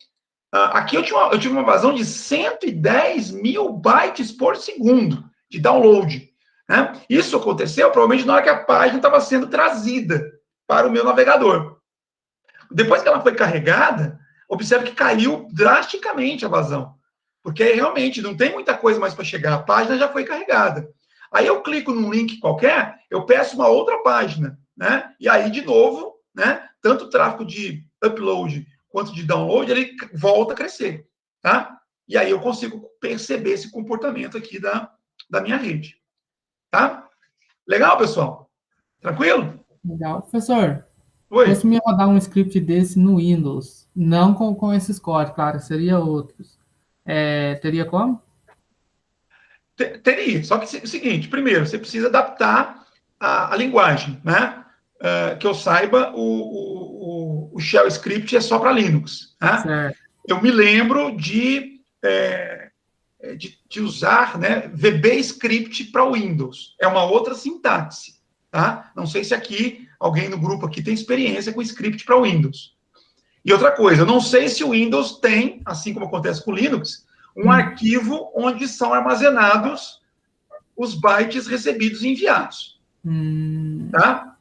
aqui eu tive uma vazão de 110 mil bytes por segundo de download. Né? Isso aconteceu provavelmente na hora que a página estava sendo trazida para o meu navegador. Depois que ela foi carregada, observe que caiu drasticamente a vazão. Porque aí, realmente não tem muita coisa mais para chegar, a página já foi carregada. Aí eu clico num link qualquer, eu peço uma outra página, né? E aí, de novo, né? Tanto o tráfego de upload quanto de download, ele volta a crescer, tá? E aí eu consigo perceber esse comportamento aqui da minha rede, tá? Legal, pessoal? Tranquilo? Legal. Professor, Oi. fosse me rodar um script desse no Windows, não com esses códigos, claro, seria outros. Teria como? Teria, só que é o seguinte, primeiro, você precisa adaptar a linguagem, né? Que eu saiba, o Shell Script é só para Linux. Né? Eu me lembro de usar, né, VB Script para Windows. É uma outra sintaxe. Tá? Não sei se aqui, alguém no grupo aqui tem experiência com script para Windows. E outra coisa, eu não sei se o Windows tem, assim como acontece com o Linux, um arquivo onde são armazenados os bytes recebidos e enviados. Tá?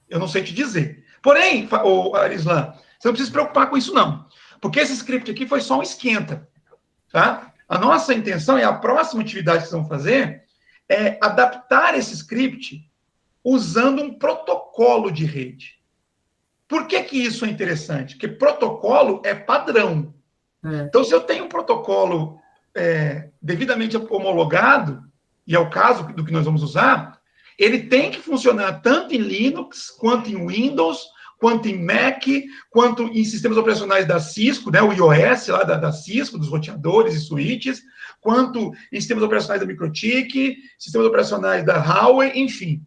Eu não sei te dizer. Porém, Arislan, você não precisa se preocupar com isso, não. Porque esse script aqui foi só um esquenta. Tá? A nossa intenção, e a próxima atividade que vocês vão fazer, é adaptar esse script usando um protocolo de rede. Por que isso é interessante? Porque protocolo é padrão. Então, se eu tenho um protocolo devidamente homologado, e é o caso do que nós vamos usar, ele tem que funcionar tanto em Linux, quanto em Windows, quanto em Mac, quanto em sistemas operacionais da Cisco, né, o iOS lá da Cisco, dos roteadores e switches, quanto em sistemas operacionais da MikroTik, sistemas operacionais da Huawei, enfim.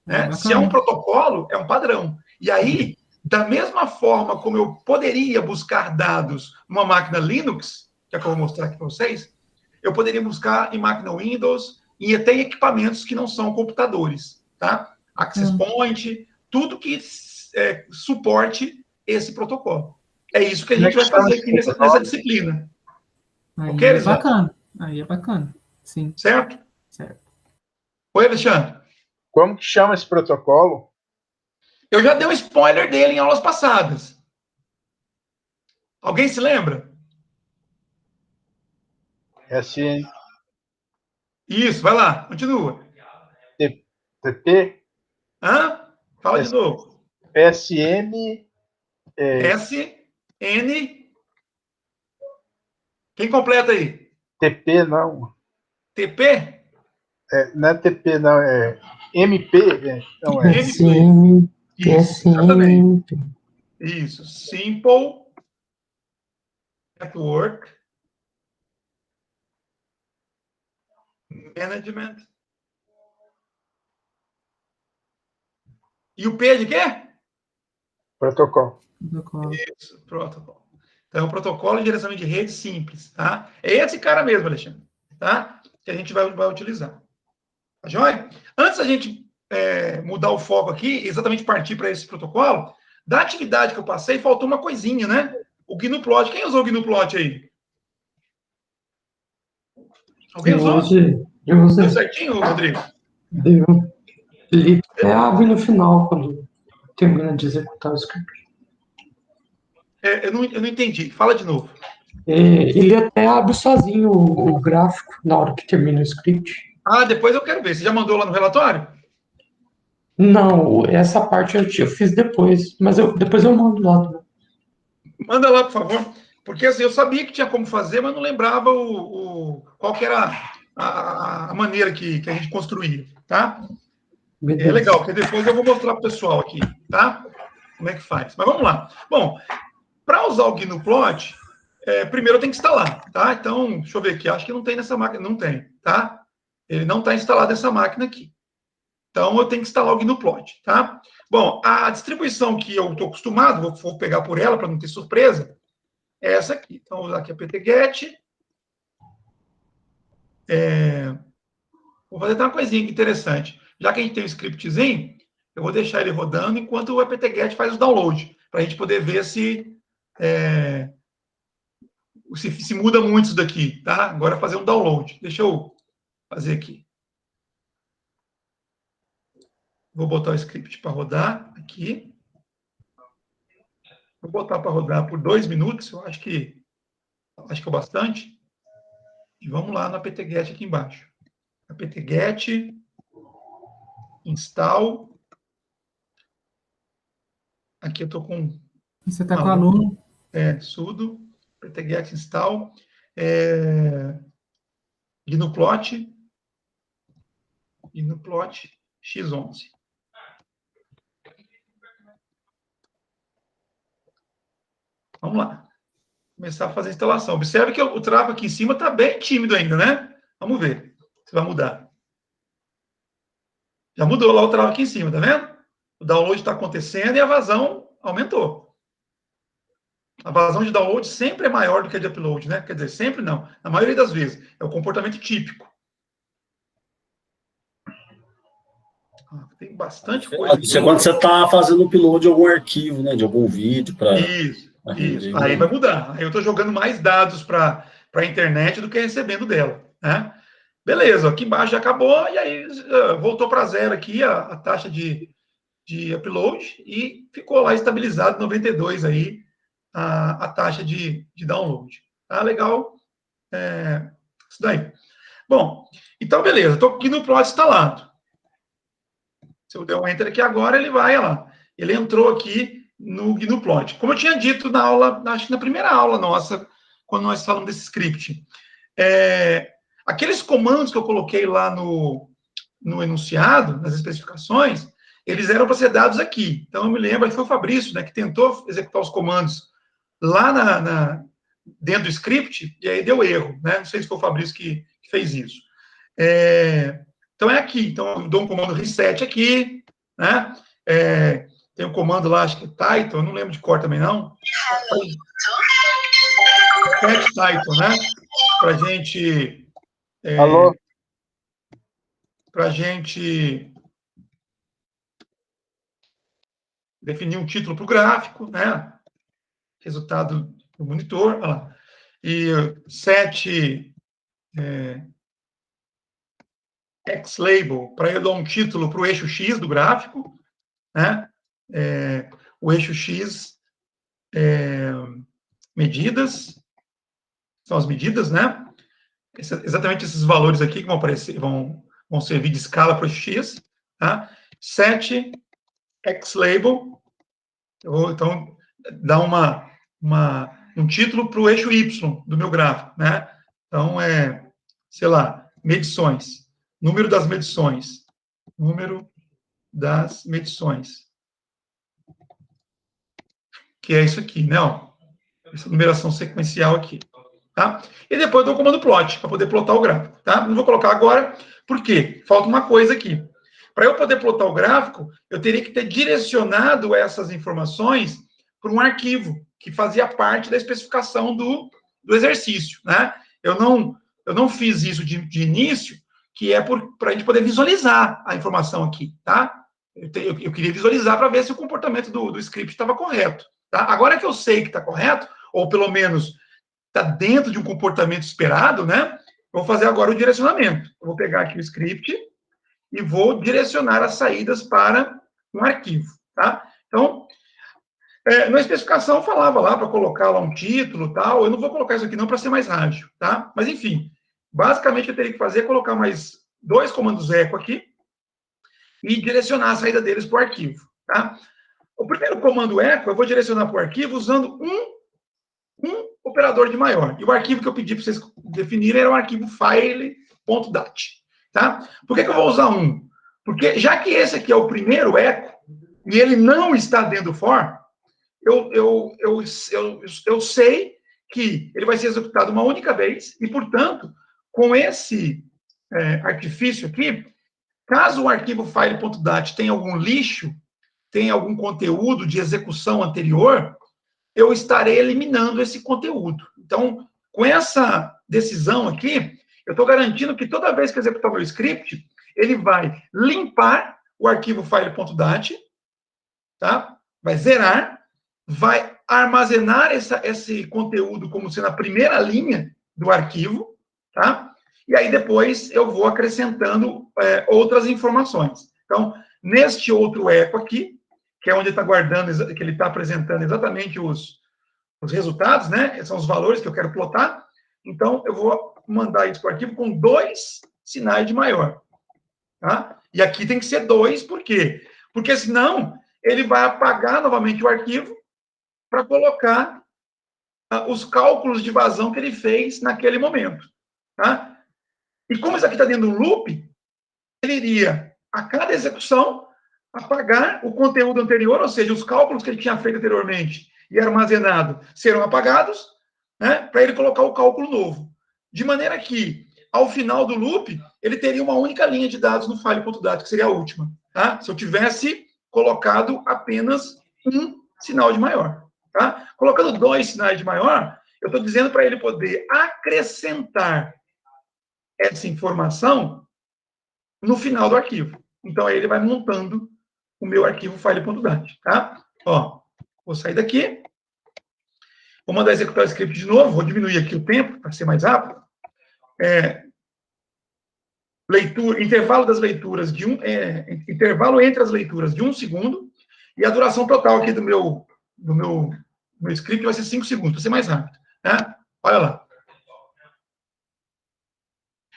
Né? Se é um protocolo, é um padrão. E aí, da mesma forma como eu poderia buscar dados numa máquina Linux, que é o que eu vou mostrar aqui para vocês, eu poderia buscar em máquina Windows e até em equipamentos que não são computadores, tá? Access Point, tudo que suporte esse protocolo. É isso que a gente vai fazer aqui nessa disciplina. Aí Ok, é bacana. Aí é bacana. Sim. Certo? Certo. Oi, Alexandre. Como que chama esse protocolo? Eu já dei um spoiler dele em aulas passadas. Alguém se lembra? SN, Isso, vai lá, continua. TP, Hã? Fala de novo. SM, SN. Quem completa aí? TP, não. TP? Não é TP, não, é MP, não é. SM, Isso, exatamente. SMP. Isso. Simple Network Management. E o P de quê? Protocolo. Isso, protocolo. Então, é um protocolo de gerenciamento de rede simples, tá? É esse cara mesmo, Alexandre, tá? Que a gente vai utilizar. Tá joia? Antes da gente mudar o foco aqui, exatamente partir para esse protocolo, da atividade que eu passei, faltou uma coisinha, né? O GNU-Plot. Quem usou o GNU-Plot aí? Alguém usou? Eu usei. Deu certinho, Rodrigo? Deu. Ele até abre no final, quando termina de executar o script. Eu não entendi. Fala de novo. Ele até abre sozinho o gráfico na hora que termina o script. Ah, depois eu quero ver. Você já mandou lá no relatório? Não, essa parte eu fiz depois, mas depois eu mando lá também. Manda lá, por favor. Porque assim, eu sabia que tinha como fazer, mas não lembrava qual que era a maneira que a gente construía, tá? Beleza. É legal, porque depois eu vou mostrar para o pessoal aqui, tá? Como é que faz. Mas vamos lá. Bom, para usar o GNU-Plot, primeiro eu tenho que instalar, tá? Então, deixa eu ver aqui. Acho que não tem nessa máquina. Não tem, tá? Ele não está instalado nessa máquina aqui. Então, eu tenho que instalar o GNU-Plot, tá? Bom, a distribuição que eu estou acostumado, vou pegar por ela para não ter surpresa, é essa aqui. Então, vou usar aqui a apt-get. Vou fazer até uma coisinha interessante. Já que a gente tem um scriptzinho, eu vou deixar ele rodando enquanto o apt-get faz o download, para a gente poder ver se muda muito isso daqui, tá? Agora fazer um download. Deixa eu fazer aqui. Vou botar o script para rodar aqui. Vou botar para rodar por 2 minutos, eu acho que é bastante. E vamos lá no apt-get aqui embaixo. Apt-get install. Aqui eu estou com... Você está com o aluno? Sudo apt-get install GNU-Plot X11. Vamos lá. Começar a fazer a instalação. Observe que o travo aqui em cima está bem tímido ainda, né? Vamos ver se vai mudar. Já mudou lá o travo aqui em cima, tá vendo? O download está acontecendo e a vazão aumentou. A vazão de download sempre é maior do que a de upload, né? Quer dizer, sempre não. Na maioria das vezes. É o comportamento típico. Tem bastante coisa. Isso é quando você está fazendo o upload de algum arquivo, né? De algum vídeo para... Isso. Aí vai mudar. Aí eu estou jogando mais dados para a internet do que recebendo dela, né? Beleza, aqui embaixo já acabou, e aí voltou para zero aqui a taxa de upload e ficou lá estabilizado 92 aí a taxa de download. Tá legal? Isso daí. Bom, então beleza, estou aqui no Plot instalado. Se eu der um Enter aqui agora, ele vai lá. Ele entrou aqui no GNU-Plot. Como eu tinha dito na aula, acho que na primeira aula nossa, quando nós falamos desse script, aqueles comandos que eu coloquei lá no enunciado, nas especificações, eles eram para ser dados aqui. Então, eu me lembro que foi o Fabrício, né, que tentou executar os comandos lá dentro do script, e aí deu erro, né? Não sei se foi o Fabrício que fez isso. Então, é aqui. Então, eu dou um comando reset aqui, né? Tem um comando lá, acho que é title, eu não lembro de cor também, não. Set title, né? Para gente... Alô? Para gente definir um título para o gráfico, né? Resultado do monitor, olha lá. E set xlabel, para eu dar um título para o eixo X do gráfico, né? O eixo X, medidas, são as medidas, né? Exatamente esses valores aqui que vão aparecer, vão servir de escala para o eixo X, tá? Set xlabel, eu vou, então, dar um título para o eixo Y do meu gráfico, né? Então, sei lá, medições, número das medições, que é isso aqui, né? Ó, essa numeração sequencial aqui, tá? E depois eu dou o comando plot, para poder plotar o gráfico, tá? Não vou colocar agora, por quê? Falta uma coisa aqui. Para eu poder plotar o gráfico, eu teria que ter direcionado essas informações para um arquivo que fazia parte da especificação do exercício, né? Eu não fiz isso de início, que é para a gente poder visualizar a informação aqui, tá? Eu queria visualizar para ver se o comportamento do script estava correto, tá? Agora que eu sei que está correto, ou pelo menos está dentro de um comportamento esperado, né? Eu vou fazer agora o direcionamento. Eu vou pegar aqui o script e vou direcionar as saídas para um arquivo, tá? Então, na especificação falava lá para colocar lá um título, tal. Eu não vou colocar isso aqui não para ser mais ágil, tá? Mas enfim, basicamente o que eu teria que fazer é colocar mais 2 comandos echo aqui e direcionar a saída deles para o arquivo, tá? O primeiro comando echo eu vou direcionar para o arquivo usando um operador de maior. E o arquivo que eu pedi para vocês definirem era o arquivo file.dat. Tá? Por que eu vou usar um? Porque já que esse aqui é o primeiro echo, e ele não está dentro do for, eu sei que ele vai ser executado uma única vez, e, portanto, com esse artifício aqui, caso o arquivo file.dat tenha algum lixo, tenha algum conteúdo de execução anterior, eu estarei eliminando esse conteúdo. Então, com essa decisão aqui, eu estou garantindo que toda vez que eu executar o meu script, ele vai limpar o arquivo file.dat, tá? Vai zerar, vai armazenar esse conteúdo como sendo a primeira linha do arquivo, tá? E aí depois eu vou acrescentando outras informações. Então, neste outro echo aqui, que é onde ele está guardando, que ele está apresentando exatamente os resultados, né? Esses são os valores que eu quero plotar. Então, eu vou mandar isso para o arquivo com 2 sinais de maior. Tá? E aqui tem que ser 2, por quê? Porque senão ele vai apagar novamente o arquivo para colocar os cálculos de vazão que ele fez naquele momento. Tá? E como isso aqui está dentro de um loop, ele iria, a cada execução, apagar o conteúdo anterior, ou seja, os cálculos que ele tinha feito anteriormente e armazenado serão apagados, né, para ele colocar o cálculo novo. De maneira que, ao final do loop, ele teria uma única linha de dados no file.dat, que seria a última. Tá? Se eu tivesse colocado apenas um sinal de maior. Tá? Colocando 2 sinais de maior, eu estou dizendo para ele poder acrescentar essa informação no final do arquivo. Então, aí ele vai montando o meu arquivo file.dat. Tá? Ó, vou sair daqui. Vou mandar executar o script de novo. Vou diminuir aqui o tempo para ser mais rápido. Intervalo das leituras intervalo entre as leituras de 1 segundo, e a duração total aqui do meu script vai ser 5 segundos, para ser mais rápido. Né? Olha lá.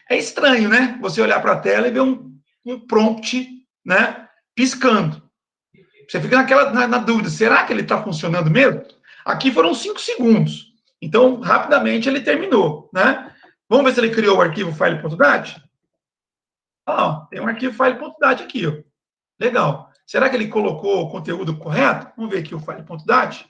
É estranho, né? Você olhar para a tela e ver um prompt, né, piscando. Você fica na dúvida, será que ele está funcionando mesmo? Aqui foram 5 segundos. Então, rapidamente ele terminou, né? Vamos ver se ele criou o arquivo file.dat? Tem um arquivo file.dat aqui, ó. Legal. Será que ele colocou o conteúdo correto? Vamos ver aqui o file.dat.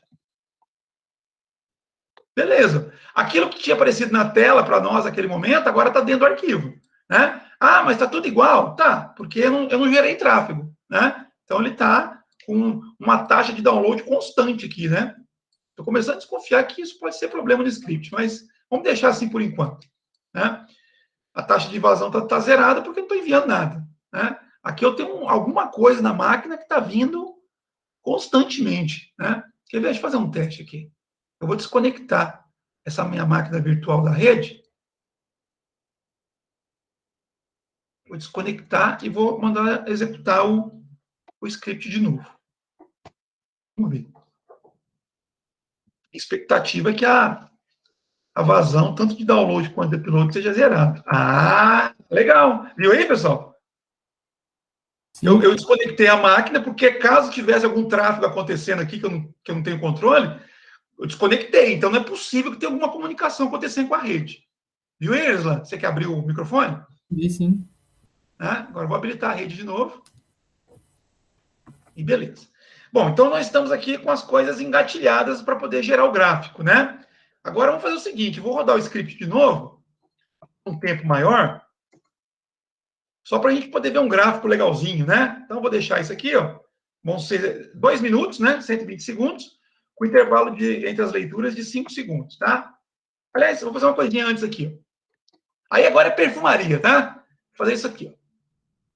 Beleza. Aquilo que tinha aparecido na tela para nós naquele momento, agora está dentro do arquivo. Né? Ah, mas está tudo igual? Tá, porque eu não gerei tráfego. Né? Então, ele está com uma taxa de download constante aqui. Né? Estou começando a desconfiar que isso pode ser problema no script, mas vamos deixar assim por enquanto. Né? A taxa de vazão está zerada porque eu não estou enviando nada. Né? Aqui eu tenho alguma coisa na máquina que está vindo constantemente. Né? Quer ver? Deixa eu fazer um teste aqui. Eu vou desconectar essa minha máquina virtual da rede. Vou desconectar e vou mandar executar o script de novo. Vamos ver. A expectativa é que a vazão, tanto de download quanto de upload, seja zerada. Ah, legal. Viu aí, pessoal? Eu desconectei a máquina porque caso tivesse algum tráfego acontecendo aqui que eu não tenho controle, eu desconectei. Então, não é possível que tenha alguma comunicação acontecendo com a rede. Viu, Erislan? Você que abriu o microfone? Vi sim. Agora eu vou habilitar a rede de novo. E beleza. Bom, então nós estamos aqui com as coisas engatilhadas para poder gerar o gráfico, né? Agora vamos fazer o seguinte, vou rodar o script de novo, um tempo maior, só para a gente poder ver um gráfico legalzinho, né? Então eu vou deixar isso aqui, ó. Vão ser 2 minutos, né? 120 segundos, com intervalo entre as leituras de 5 segundos, tá? Aliás, eu vou fazer uma coisinha antes aqui. Aí agora é perfumaria, tá? Vou fazer isso aqui, ó.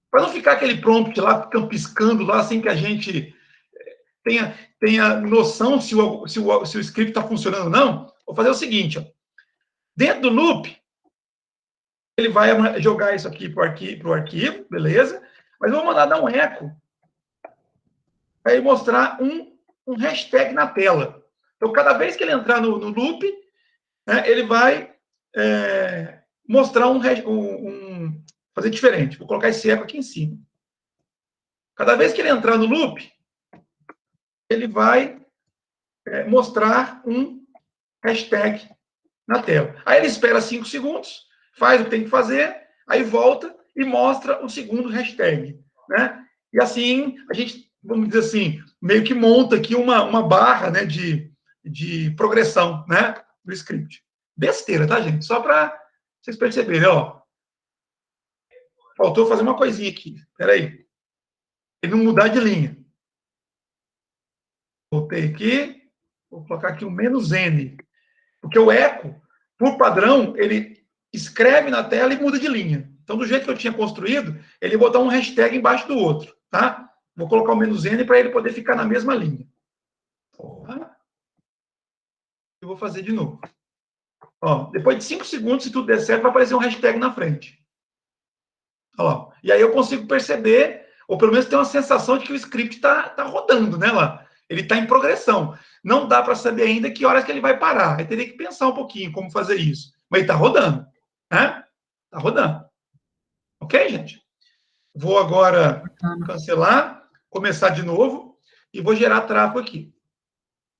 Para não ficar aquele prompt lá, ficando piscando lá, sem que a gente tenha noção se o script está funcionando ou não, vou fazer o seguinte, ó. Dentro do loop, ele vai jogar isso aqui para o arquivo, beleza? Mas eu vou mandar dar um eco para ele mostrar um hashtag na tela. Então, cada vez que ele entrar no loop, né, ele vai mostrar fazer diferente. Vou colocar esse eco aqui em cima. Cada vez que ele entrar no loop, ele vai mostrar um hashtag na tela. Aí ele espera 5 segundos, faz o que tem que fazer, aí volta e mostra o segundo hashtag. Né? E assim, a gente, vamos dizer assim, meio que monta aqui uma barra, né, de progressão, né, do script. Besteira, tá, gente? Só para vocês perceberem, ó. Faltou fazer uma coisinha aqui. Espera aí. Ele não mudar de linha. Voltei aqui. Vou colocar aqui o "-n". Porque o eco, por padrão, ele escreve na tela e muda de linha. Então, do jeito que eu tinha construído, ele botar um hashtag embaixo do outro, tá? Vou colocar o "-n" para ele poder ficar na mesma linha. Eu vou fazer de novo. Ó, depois de 5 segundos, se tudo der certo, vai aparecer um hashtag na frente. Ó, e aí eu consigo perceber, ou pelo menos ter uma sensação de que o script está rodando, né, lá. Ele está em progressão. Não dá para saber ainda que horas que ele vai parar. Eu teria que pensar um pouquinho como fazer isso. Mas ele está rodando, né? Está rodando. Ok, gente? Vou agora cancelar, começar de novo e vou gerar tráfego aqui.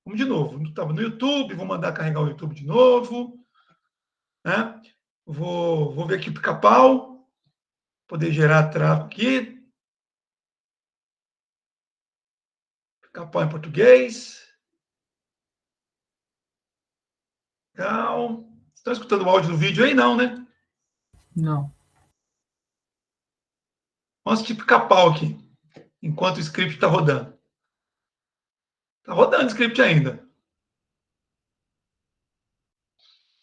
Vamos de novo. Estava no YouTube, vou mandar carregar o YouTube de novo. Né? Vou ver aqui o Pica-Pau. Poder gerar tráfego aqui. Pica-Pau em português. Legal. Estão escutando o áudio do vídeo aí? Não, né? Não. Vamos assistir Pica-Pau aqui, enquanto o script está rodando. Está rodando o script ainda.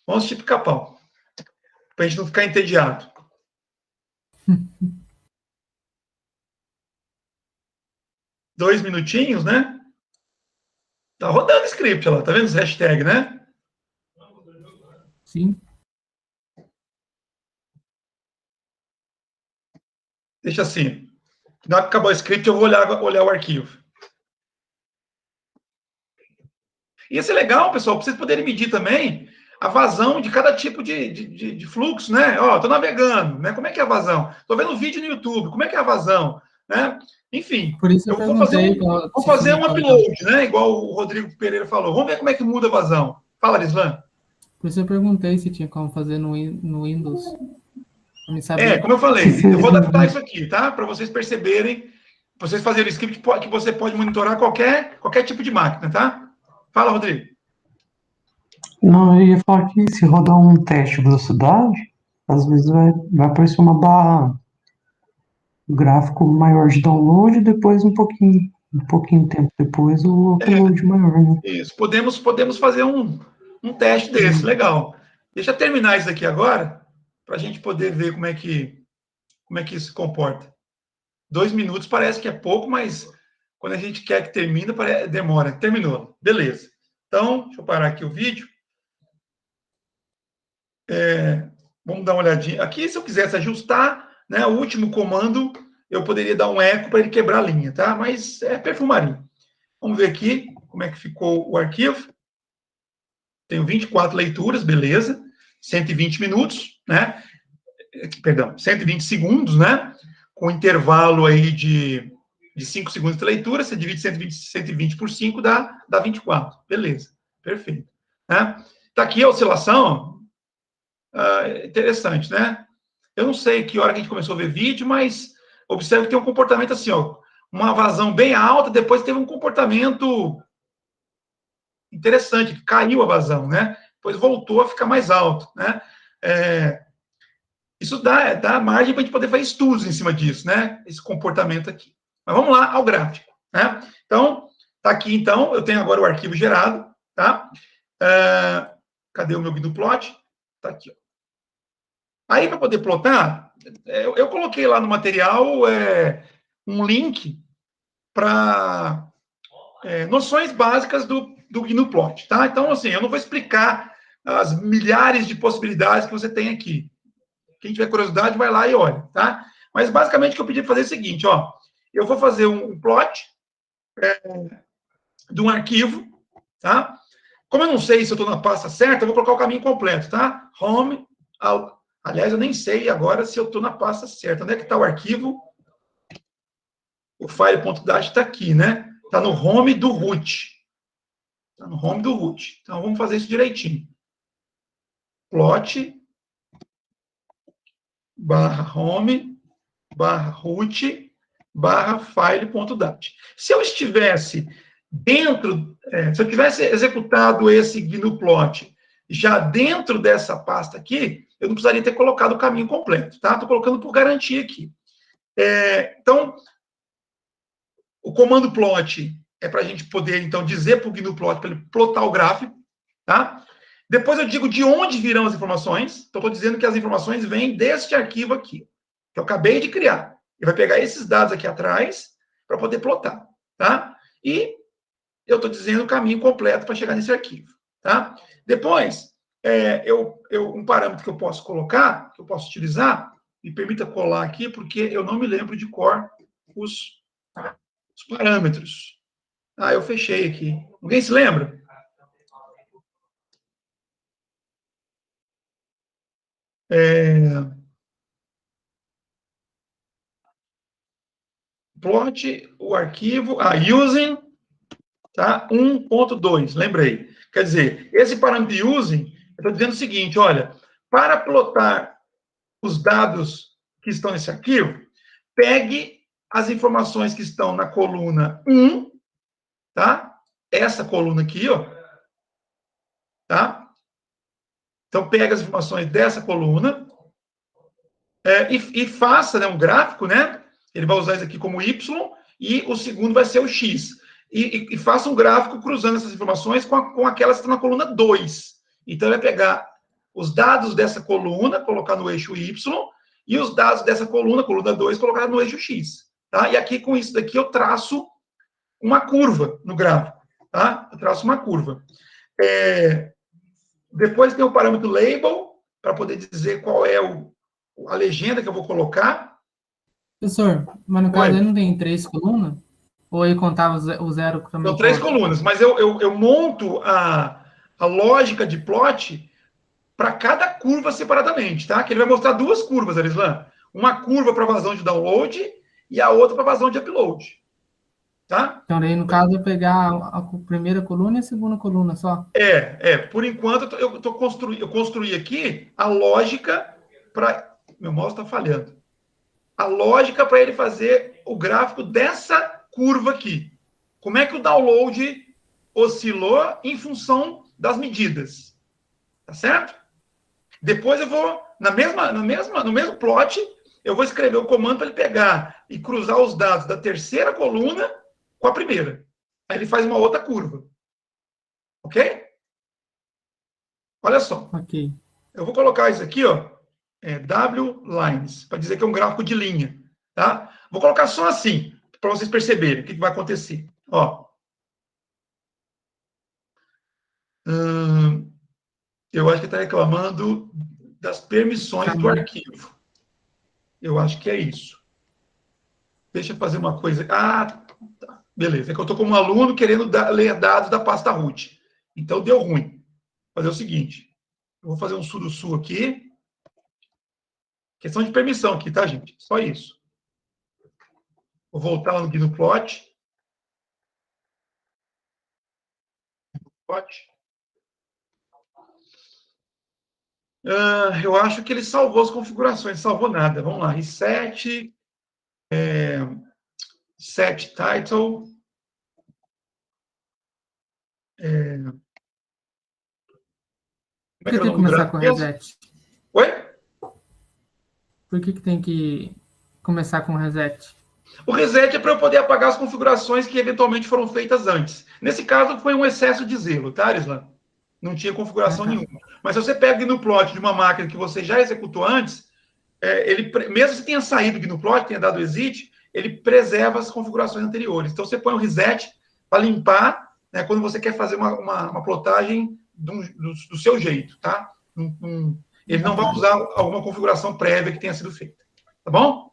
Vamos assistir Pica-Pau, para a gente não ficar entediado. Dois minutinhos, né? Tá rodando o script lá, tá vendo os hashtags, né? Sim. Deixa assim. Na hora que acabar o script, eu vou olhar o arquivo. E isso é legal, pessoal, para vocês poderem medir também a vazão de cada tipo de fluxo, né? Ó, tô navegando, né? Como é que é a vazão? Tô vendo um vídeo no YouTube, como é que é a vazão? Né? Enfim, Por isso eu vou fazer um upload, né? Igual o Rodrigo Pereira falou. Vamos ver como é que muda a vazão. Fala, Arislan. Por isso eu perguntei se tinha como fazer no Windows. Como eu falei, eu vou adaptar isso aqui, tá? Para vocês perceberem vocês fazerem o script que você pode monitorar qualquer tipo de máquina, tá? Fala, Rodrigo. Não, eu ia falar que se rodar um teste de velocidade, às vezes vai aparecer uma barra, um gráfico maior de download, e depois um pouquinho de tempo depois o upload maior, né? Isso, podemos fazer um teste desse, legal. Deixa eu terminar isso aqui agora, para a gente poder ver como é que isso se comporta. 2 minutos parece que é pouco, mas quando a gente quer que termine, demora. Terminou. Beleza. Então, deixa eu parar aqui o vídeo. Vamos dar uma olhadinha. Aqui, se eu quisesse ajustar, né, o último comando, eu poderia dar um eco para ele quebrar a linha, tá? Mas é perfumaria. Vamos ver aqui como é que ficou o arquivo. Tenho 24 leituras, beleza. 120 minutos, né? Perdão, 120 segundos, né? Com intervalo aí de 5 segundos de leitura, você divide 120 por 5, dá 24. Beleza, perfeito. Né? Tá aqui a oscilação, interessante, né? Eu não sei que hora que a gente começou a ver vídeo, mas observe que tem um comportamento assim, ó, uma vazão bem alta, depois teve um comportamento interessante, que caiu a vazão, né? Depois voltou a ficar mais alto, né? Isso dá margem para a gente poder fazer estudos em cima disso, né? Esse comportamento aqui. Mas vamos lá ao gráfico, né? Então, tá aqui, então, eu tenho agora o arquivo gerado, tá? Cadê o meu GNU-plot? Tá aqui, ó. Aí, para poder plotar, eu coloquei lá no material um link para noções básicas do GNU-plot, tá? Então, assim, eu não vou explicar as milhares de possibilidades que você tem aqui. Quem tiver curiosidade, vai lá e olha, tá? Mas, basicamente, o que eu pedi para fazer é o seguinte, ó. Eu vou fazer um plot de um arquivo, tá? Como eu não sei se eu estou na pasta certa, eu vou colocar o caminho completo, tá? Home, aliás, eu nem sei agora se eu estou na pasta certa. Onde é que está o arquivo? O file.dat está aqui, né? Está no home do root. Está no home do root. Então, vamos fazer isso direitinho. Plot /home /root /file.dat. Se eu estivesse dentro, se eu tivesse executado esse GNU-plot já dentro dessa pasta aqui, eu não precisaria ter colocado o caminho completo, tá? Estou colocando por garantia aqui. Então, o comando plot é para a gente poder, então, dizer para o GNU-plot, para ele plotar o gráfico, tá? Depois eu digo de onde virão as informações. Então, estou dizendo que as informações vêm deste arquivo aqui, que eu acabei de criar. Ele vai pegar esses dados aqui atrás para poder plotar, tá? E eu estou dizendo o caminho completo para chegar nesse arquivo, tá? Depois, um parâmetro que eu posso colocar, que eu posso utilizar, me permita colar aqui, porque eu não me lembro de cor os parâmetros. Eu fechei aqui. Alguém se lembra? Plot, o arquivo, using, tá? 1.2, lembrei. Quer dizer, esse parâmetro de using, eu estou dizendo o seguinte, olha, para plotar os dados que estão nesse arquivo, pegue as informações que estão na coluna 1, tá? Essa coluna aqui, ó, tá? Então, pega as informações dessa coluna e faça, né, um gráfico, né? Ele vai usar isso aqui como Y e o segundo vai ser o X. E faça um gráfico cruzando essas informações com aquelas que estão na coluna 2. Então, ele vai pegar os dados dessa coluna, colocar no eixo Y, e os dados dessa coluna 2, colocar no eixo X. Tá? E aqui, com isso daqui, eu traço uma curva no gráfico. Tá? Eu traço uma curva. Depois tem o parâmetro label, para poder dizer qual é a legenda que eu vou colocar. Professor, mas no caso ele não tem 3 colunas? Ou ele contava o zero também? São 3 colunas, mas eu monto a lógica de plot para cada curva separadamente, tá? Que ele vai mostrar 2 curvas, Arislan. Uma curva para vazão de download e a outra para vazão de upload. Tá? Então, aí, no caso, eu pegar a primeira coluna e a segunda coluna só? Por enquanto, eu construí aqui a lógica para... Meu mouse está falhando. a lógica para ele fazer o gráfico dessa curva aqui. Como é que o download oscilou em função das medidas. Tá certo? Depois eu vou, no mesmo plot, eu vou escrever o comando para ele pegar e cruzar os dados da terceira coluna com a primeira. Aí ele faz uma outra curva. Ok? Olha só. Ok. Eu vou colocar isso aqui, ó, W lines, para dizer que é um gráfico de linha. Tá? Vou colocar só assim, para vocês perceberem o que vai acontecer. Ó. Eu acho que está reclamando das permissões do arquivo. Eu acho que é isso. Deixa eu fazer uma coisa. Ah, tá. Beleza. É que eu estou como aluno querendo ler dados da pasta root. Então, deu ruim. Vou fazer o seguinte. Eu vou fazer um sudo-su aqui. Questão de permissão aqui, tá, gente? Só isso. Vou voltar lá no GnuPlot. Eu acho que ele salvou as configurações. Não salvou nada. Vamos lá. Reset. Set title. Por que tem que começar com reset? Oi? Por que tem que começar com reset? O reset é para eu poder apagar as configurações que eventualmente foram feitas antes. Nesse caso, foi um excesso de zelo, tá, Arislan? Não tinha configuração nenhuma. Mas se você pega o GnuPlot de uma máquina que você já executou antes, mesmo se tenha saído do GnuPlot, tenha dado exit, ele preserva as configurações anteriores. Então, você põe um reset para limpar, né, quando você quer fazer uma plotagem do seu jeito, tá? Ele não vai usar alguma configuração prévia que tenha sido feita. Tá bom?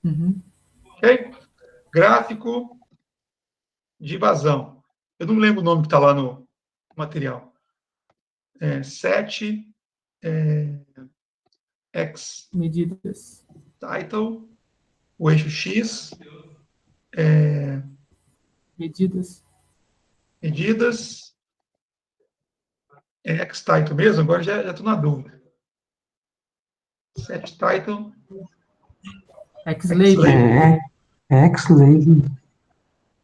Uhum. Ok? Gráfico de vazão. Eu não lembro o nome que está lá no material. Set X. Medidas. Title. O eixo X. Medidas. Medidas. X title mesmo? Agora já estou na dúvida. Set title. X-Label. X-Label.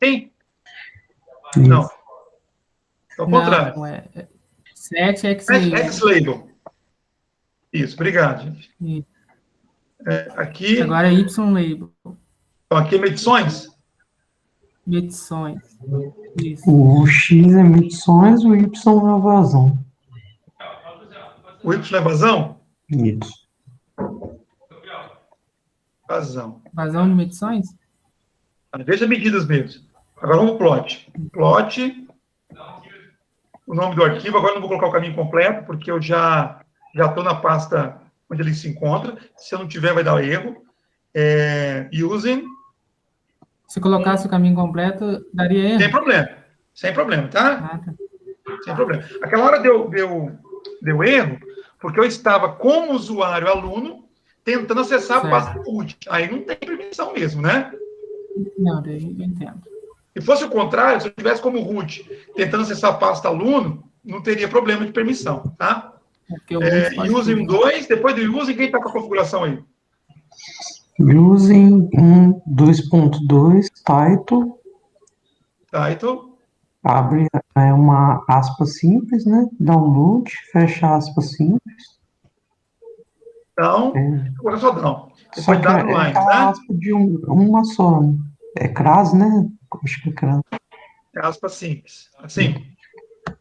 Sim? Isso. Não. É o contrário. Não, set X-Label. X-Label. Isso, obrigado, gente. Isso. Aqui. Agora é Y-Label. Então, aqui é medições? Medições. Isso. O X é medições, o Y é a vazão. O Y é vazão? Isso. Vazão. Vazão de medições? Veja medidas mesmo. Agora vamos para o plot. Plot. O nome do arquivo. Agora não vou colocar o caminho completo, porque eu já estou na pasta onde ele se encontra. Se eu não tiver, vai dar erro. Using. Se colocasse o caminho completo, daria erro? Sem problema, tá? Tá. Sem problema. Aquela hora deu erro, porque eu estava como usuário aluno tentando acessar a pasta root. Aí não tem permissão mesmo, né? Não, daí eu entendo. Se fosse o contrário, se eu tivesse como root tentando acessar a pasta aluno, não teria problema de permissão, tá? Using 2, depois do using, quem está com a configuração aí? Using 2.2, title. Title. Abre uma aspa simples, né? Download, fecha aspa simples. Então, agora só down. Só que lines, né? aspa de uma só. É crase, né? Acho que é crase. É aspa simples. Assim.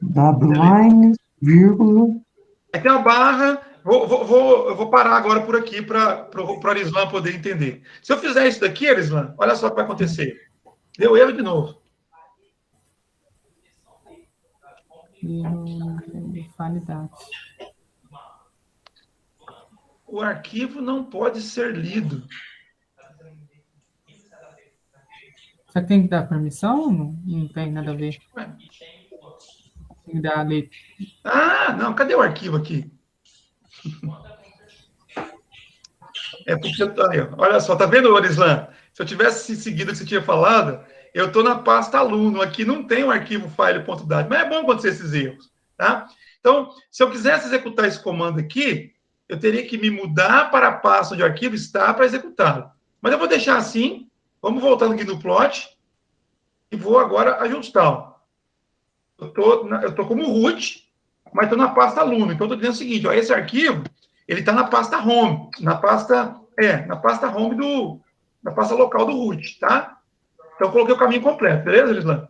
W lines, vírgula. Aí tem uma barra. Eu vou parar agora por aqui para o Arislan poder entender. Se eu fizer isso daqui, Arislan, olha só o que vai acontecer. Deu erro de novo. Validade. O arquivo não pode ser lido. Você tem que dar permissão? Não tem nada a ver. Tem que dar a letra. Ah, não. Cadê o arquivo aqui? Porque olha só, tá vendo, Arislan? Se eu tivesse seguido o que você tinha falado, eu estou na pasta aluno. Aqui não tem o arquivo file.dat, mas é bom acontecer esses erros, tá? Então, se eu quisesse executar esse comando aqui, eu teria que me mudar para a pasta onde o arquivo está para executá-lo. Mas eu vou deixar assim, vamos voltando aqui no plot, e vou agora ajustá-lo. Eu estou como root, mas estou na pasta aluno. Então, estou dizendo o seguinte, ó, esse arquivo, ele está na pasta home, na pasta home na pasta local do root, tá? Então, eu coloquei o caminho completo, beleza, Lislan?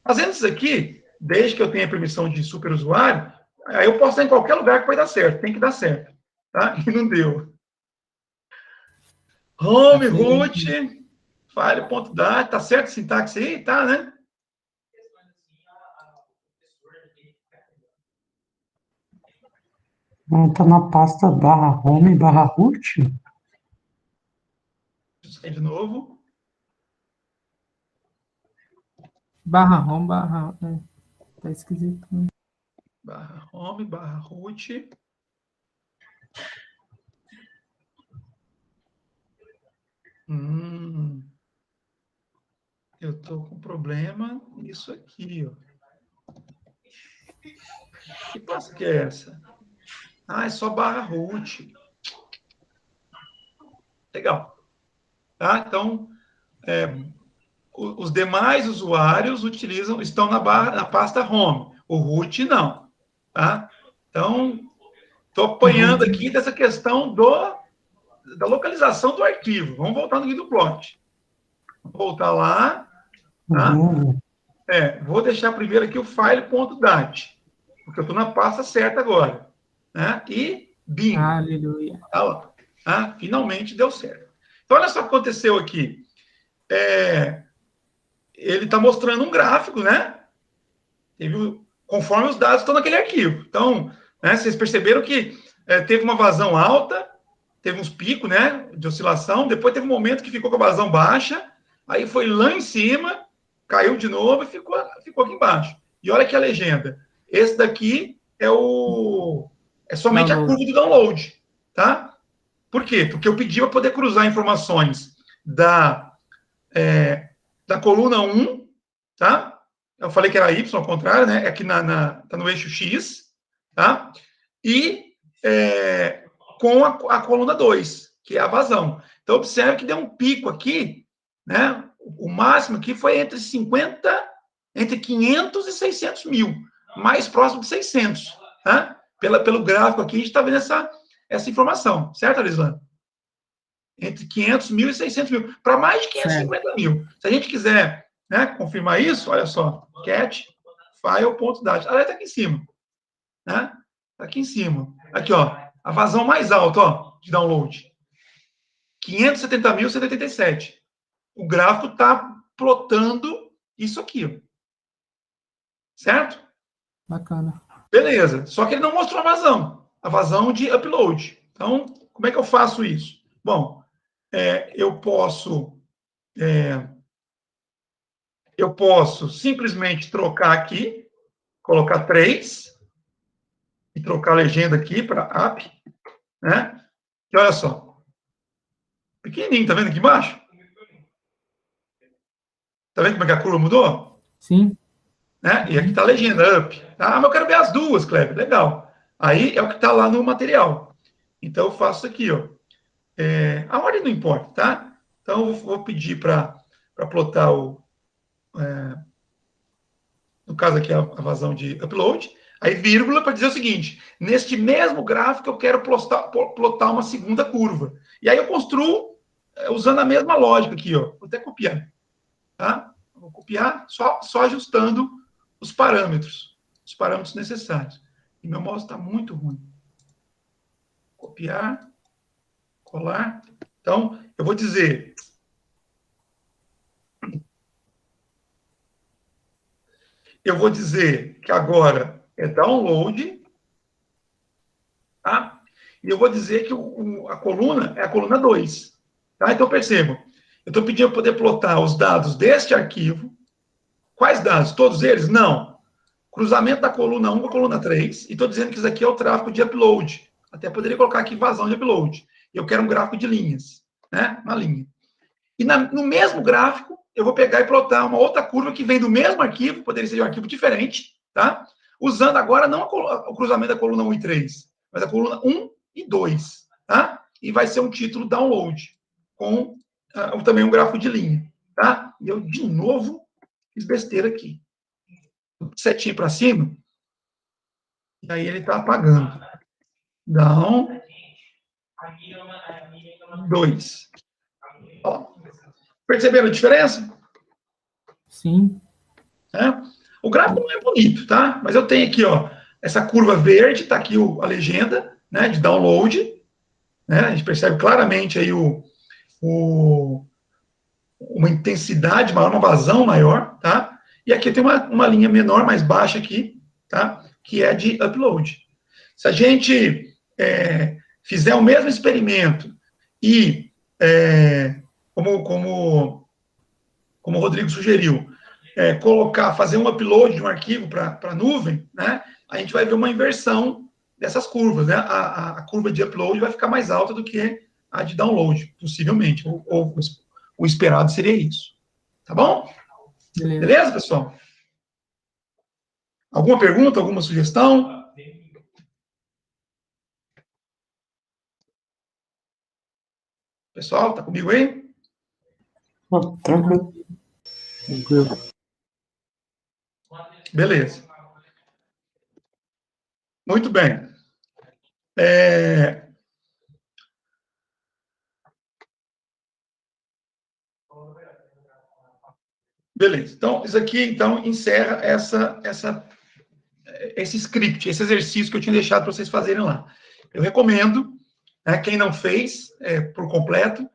Fazendo isso aqui, desde que eu tenha permissão de superusuário, aí eu posso estar em qualquer lugar que vai dar certo, tem que dar certo, tá? E não deu. Home, root, file.dat, tá certo a sintaxe aí? Tá, né? Tá na pasta /home /root? Sai de novo. /home tá esquisito. /home /root. Eu tô com problema nisso aqui, ó. Que pasta que é essa? Ah, é só /root. Legal. Tá? Então, os demais usuários estão na pasta home. O root não. Tá? Então, estou apanhando aqui dessa questão da localização do arquivo. Vamos voltar no guia do plot. Vou voltar lá. Tá? Vou deixar primeiro aqui o file.dat, porque eu estou na pasta certa agora. Né? E bingo. Aleluia. Tá lá. Tá? Finalmente deu certo. Então, olha só o que aconteceu aqui. Ele está mostrando um gráfico, né? Conforme os dados estão naquele arquivo. Então, né, vocês perceberam que teve uma vazão alta, teve uns picos, né, de oscilação, depois teve um momento que ficou com a vazão baixa, aí foi lá em cima, caiu de novo e ficou aqui embaixo. E olha aqui a legenda. Esse daqui é somente a curva do download, tá? Por quê? Porque eu pedi para poder cruzar informações da coluna 1, tá? Eu falei que era Y ao contrário, né? Aqui tá no eixo X, tá? E com a coluna 2, que é a vazão. Então, observe que deu um pico aqui, né? O máximo aqui foi entre 500 e 600 mil, mais próximo de 600, tá? Pelo gráfico aqui, a gente está vendo essa informação, certo, Alislan? Entre 500 mil e 600 mil, para mais de 550 mil. Se a gente quiser, né, confirmar isso, olha só, cat file.dat. Ela está aqui em cima. Né? Está aqui em cima. Aqui, ó, a vazão mais alta, ó, de download. 570.187. O gráfico está plotando isso aqui. Ó. Certo? Bacana. Beleza. Só que ele não mostrou a vazão de upload. Então, como é que eu faço isso? Bom, eu posso simplesmente trocar aqui, colocar 3, e trocar a legenda aqui para app, né? E olha só. Pequenininho, tá vendo aqui embaixo? Tá vendo como é que a curva mudou? Sim. Né? E aqui tá a legenda, up. Ah, mas eu quero ver as duas, Kleber. Legal. Aí é o que tá lá no material. Então, eu faço aqui, ó. A ordem não importa, tá? Então, eu vou pedir para plotar no caso aqui, a vazão de upload. Aí, vírgula, para dizer o seguinte, neste mesmo gráfico eu quero plotar uma segunda curva. E aí eu construo usando a mesma lógica aqui, ó. Vou até copiar, tá? Vou copiar só ajustando os parâmetros necessários. E meu mouse está muito ruim. Copiar, colar. Então, eu vou dizer... que agora é download, tá? E eu vou dizer que a coluna é a coluna 2, tá? Então, percebam, eu estou pedindo para poder plotar os dados deste arquivo. Quais dados? Todos eles? Não. Cruzamento da coluna 1 com a coluna 3, e estou dizendo que isso aqui é o tráfego de upload. Até poderia colocar aqui vazão de upload. Eu quero um gráfico de linhas, né? Uma linha. E no mesmo gráfico, eu vou pegar e plotar uma outra curva que vem do mesmo arquivo, poderia ser de um arquivo diferente, tá? Usando agora não o cruzamento da coluna 1 e 3, mas a coluna 1 e 2, tá? E vai ser um título download, com também um gráfico de linha, tá? E eu, de novo, fiz besteira aqui. Setinha para cima, e aí ele está apagando. Down, 2. Ó, perceberam a diferença? Sim. O gráfico não é bonito, tá? Mas eu tenho aqui, ó, essa curva verde, tá aqui a legenda, né, de download, né? A gente percebe claramente aí uma intensidade maior, uma vazão maior, tá? E aqui tem uma linha menor, mais baixa aqui, tá? Que é de upload. Se a gente fizer o mesmo experimento e, como o Rodrigo sugeriu, fazer um upload de um arquivo para a nuvem, né? A gente vai ver uma inversão dessas curvas, né? A curva de upload vai ficar mais alta do que a de download, possivelmente, ou o esperado seria isso. Tá bom? Beleza, pessoal? Alguma pergunta, alguma sugestão? Pessoal, tá comigo aí? Tranquilo. Beleza. Muito bem. Beleza. Então, isso aqui, então, encerra esse script, esse exercício que eu tinha deixado para vocês fazerem lá. Eu recomendo, né, quem não fez por completo,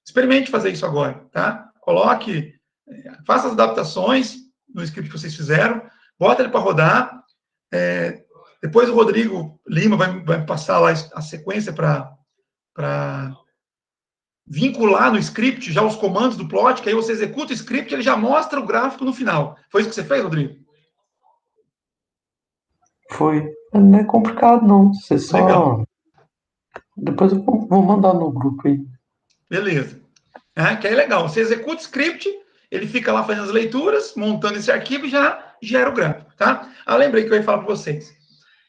experimente fazer isso agora, tá? Coloque, faça as adaptações no script que vocês fizeram, bota ele para rodar. Depois o Rodrigo Lima vai passar lá a sequência para vincular no script já os comandos do plot, que aí você executa o script e ele já mostra o gráfico no final. Foi isso que você fez, Rodrigo? Foi. Não é complicado, não. Você só. Legal. Depois eu vou mandar no grupo aí. Beleza. Que aí é legal. Você executa o script, ele fica lá fazendo as leituras, montando esse arquivo e já gera o gráfico, tá? Lembrei que eu ia falar para vocês.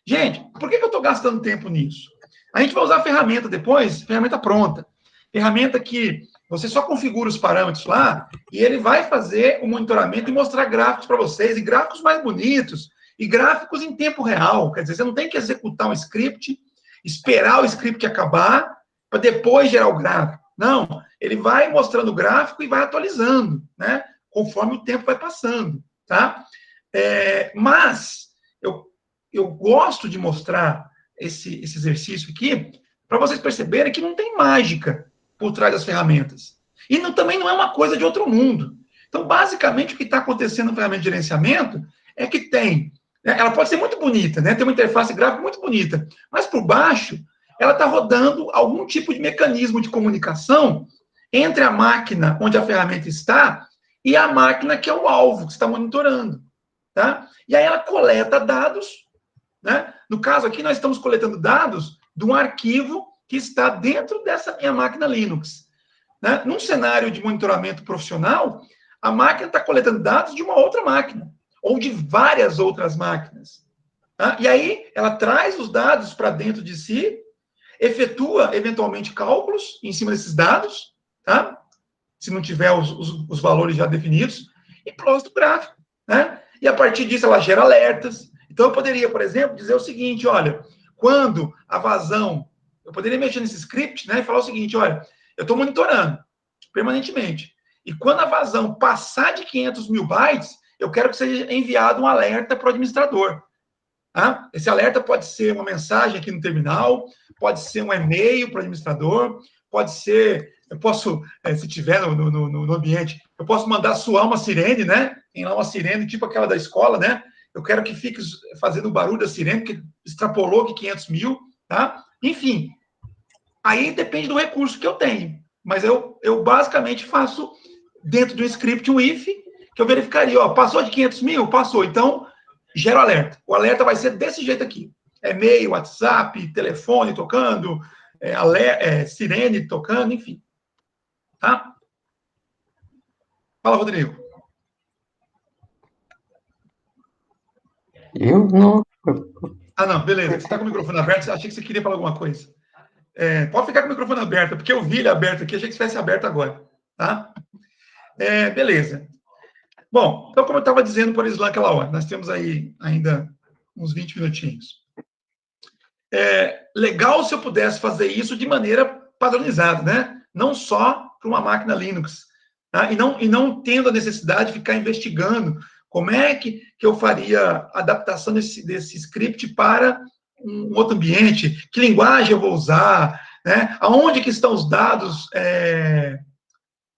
Gente, por que eu estou gastando tempo nisso? A gente vai usar a ferramenta depois, ferramenta pronta. Ferramenta que você só configura os parâmetros lá e ele vai fazer o monitoramento e mostrar gráficos para vocês, e gráficos mais bonitos, e gráficos em tempo real. Quer dizer, você não tem que executar um script, esperar o script acabar, para depois gerar o gráfico. Não, ele vai mostrando o gráfico e vai atualizando, né? Conforme o tempo vai passando, tá? Mas eu gosto de mostrar esse exercício aqui para vocês perceberem que não tem mágica por trás das ferramentas. E também não é uma coisa de outro mundo. Então, basicamente, o que está acontecendo na ferramenta de gerenciamento é que ela pode ser muito bonita, né? Tem uma interface gráfica muito bonita, mas por baixo ela está rodando algum tipo de mecanismo de comunicação entre a máquina onde a ferramenta está e a máquina que é o alvo que está monitorando, tá? E aí ela coleta dados, né? No caso aqui, nós estamos coletando dados de um arquivo que está dentro dessa minha máquina Linux, né? Num cenário de monitoramento profissional, a máquina está coletando dados de uma outra máquina, ou de várias outras máquinas, tá? E aí ela traz os dados para dentro de si, efetua, eventualmente, cálculos em cima desses dados, tá? Se não tiver os valores já definidos, e posta o gráfico, né? E a partir disso ela gera alertas. Então eu poderia, por exemplo, dizer o seguinte, olha, quando a vazão, eu poderia mexer nesse script, né, e falar o seguinte, olha, eu estou monitorando permanentemente, e quando a vazão passar de 500 mil bytes, eu quero que seja enviado um alerta para o administrador. Tá? Esse alerta pode ser uma mensagem aqui no terminal, pode ser um e-mail para o administrador, pode ser, eu posso, se tiver no ambiente, eu posso mandar soar uma sirene, né? Tem lá uma sirene, tipo aquela da escola, né? Eu quero que fique fazendo o barulho da sirene, que extrapolou que 500 mil, tá? Enfim, aí depende do recurso que eu tenho. Mas eu basicamente faço, dentro do script, um if, que eu verificaria, ó, passou de 500 mil? Passou. Então, gera o alerta. O alerta vai ser desse jeito aqui. E-mail, WhatsApp, telefone tocando, sirene tocando, enfim. Tá? Fala, Rodrigo. Eu não. Ah, não, beleza. Você está com o microfone aberto, achei que você queria falar alguma coisa. Pode ficar com o microfone aberto, porque eu vi ele aberto aqui, achei que estivesse aberto agora, tá? Beleza. Bom, então, como eu estava dizendo por Islam aquela hora, nós temos aí ainda uns 20 minutinhos. Legal se eu pudesse fazer isso de maneira padronizada, né? Não só para uma máquina Linux, tá? E não tendo a necessidade de ficar investigando como é que eu faria a adaptação desse script para um outro ambiente, que linguagem eu vou usar, né? Aonde que estão os dados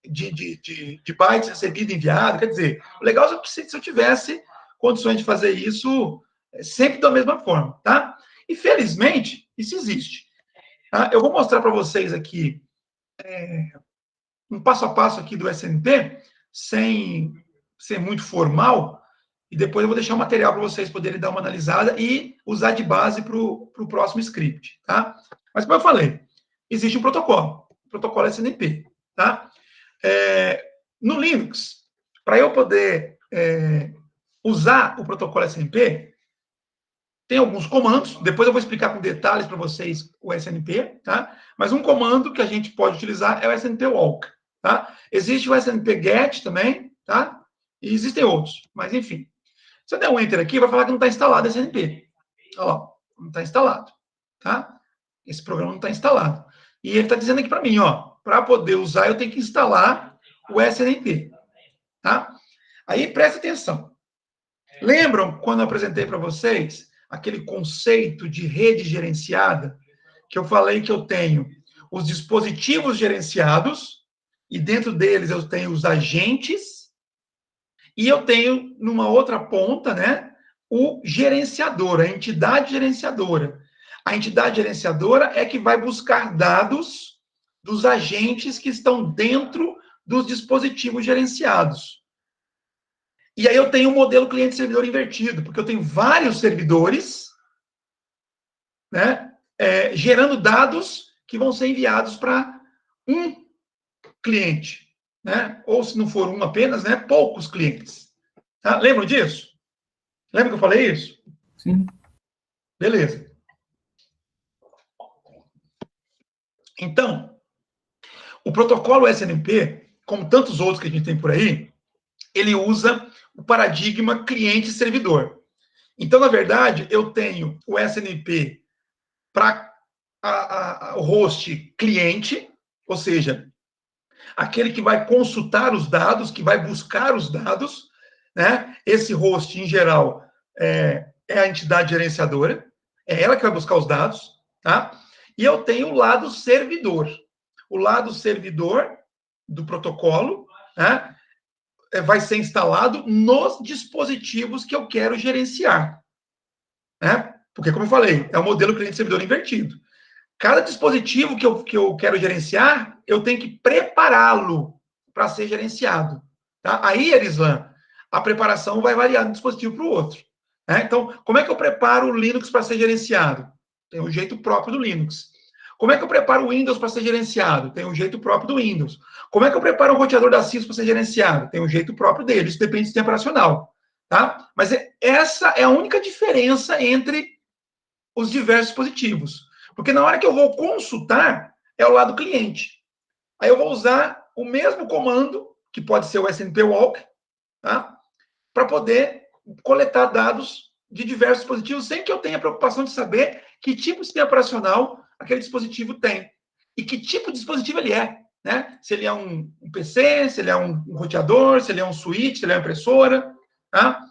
de bytes recebido e enviado. Quer dizer, o legal é se eu tivesse condições de fazer isso sempre da mesma forma, tá? E, felizmente, isso existe. Tá? Eu vou mostrar para vocês aqui um passo a passo aqui do SNP, sem ser muito formal, e depois eu vou deixar o material para vocês poderem dar uma analisada e usar de base para o próximo script, tá? Mas, como eu falei, existe um protocolo, o protocolo SNP, tá? No Linux, para eu poder usar o protocolo SNP, tem alguns comandos, depois eu vou explicar com detalhes para vocês o SNP, tá? Mas um comando que a gente pode utilizar é o SNP walk, tá? Existe o SNP get também, tá? E existem outros, mas enfim. Se eu der um enter aqui, vai falar que não está instalado o SNP. Olha lá, não está instalado, tá? Esse programa não está instalado. E ele está dizendo aqui para mim, ó, para poder usar, eu tenho que instalar o SNP, tá? Aí, presta atenção. Lembram quando eu apresentei para vocês aquele conceito de rede gerenciada, que eu falei que eu tenho os dispositivos gerenciados, e dentro deles eu tenho os agentes, e eu tenho, numa outra ponta, né, o gerenciador, a entidade gerenciadora. A entidade gerenciadora é que vai buscar dados dos agentes que estão dentro dos dispositivos gerenciados. E aí eu tenho um modelo cliente-servidor invertido, porque eu tenho vários servidores, né, gerando dados que vão ser enviados para um cliente, né? Ou se não for um apenas, né, poucos clientes. Tá? Lembram disso? Lembra que eu falei isso? Sim. Beleza. Então, o protocolo SNMP, como tantos outros que a gente tem por aí, ele usa o paradigma cliente-servidor. Então, na verdade, eu tenho o SNMP para o host cliente, ou seja, aquele que vai consultar os dados, que vai buscar os dados, né? Esse host, em geral, é a entidade gerenciadora, é ela que vai buscar os dados, tá? E eu tenho o lado servidor. O lado servidor do protocolo, né, vai ser instalado nos dispositivos que eu quero gerenciar, né? Porque, como eu falei, é o modelo cliente-servidor invertido. Cada dispositivo que eu quero gerenciar, eu tenho que prepará-lo para ser gerenciado. Tá? Aí, Erislan, a preparação vai variar de um dispositivo para o outro. Né? Então, como é que eu preparo o Linux para ser gerenciado? Tem um jeito próprio do Linux. Como é que eu preparo o Windows para ser gerenciado? Tem um jeito próprio do Windows. Como é que eu preparo o roteador da Cisco para ser gerenciado? Tem um jeito próprio dele. Isso depende do sistema operacional. Tá? Mas essa é a única diferença entre os diversos dispositivos. Porque na hora que eu vou consultar, é o lado cliente. Aí eu vou usar o mesmo comando, que pode ser o SNP walk, tá? Para poder coletar dados de diversos dispositivos, sem que eu tenha preocupação de saber que tipo de sistema operacional aquele dispositivo tem. E que tipo de dispositivo ele é. Né? Se ele é um PC, se ele é um roteador, se ele é um switch, se ele é uma impressora. Tá?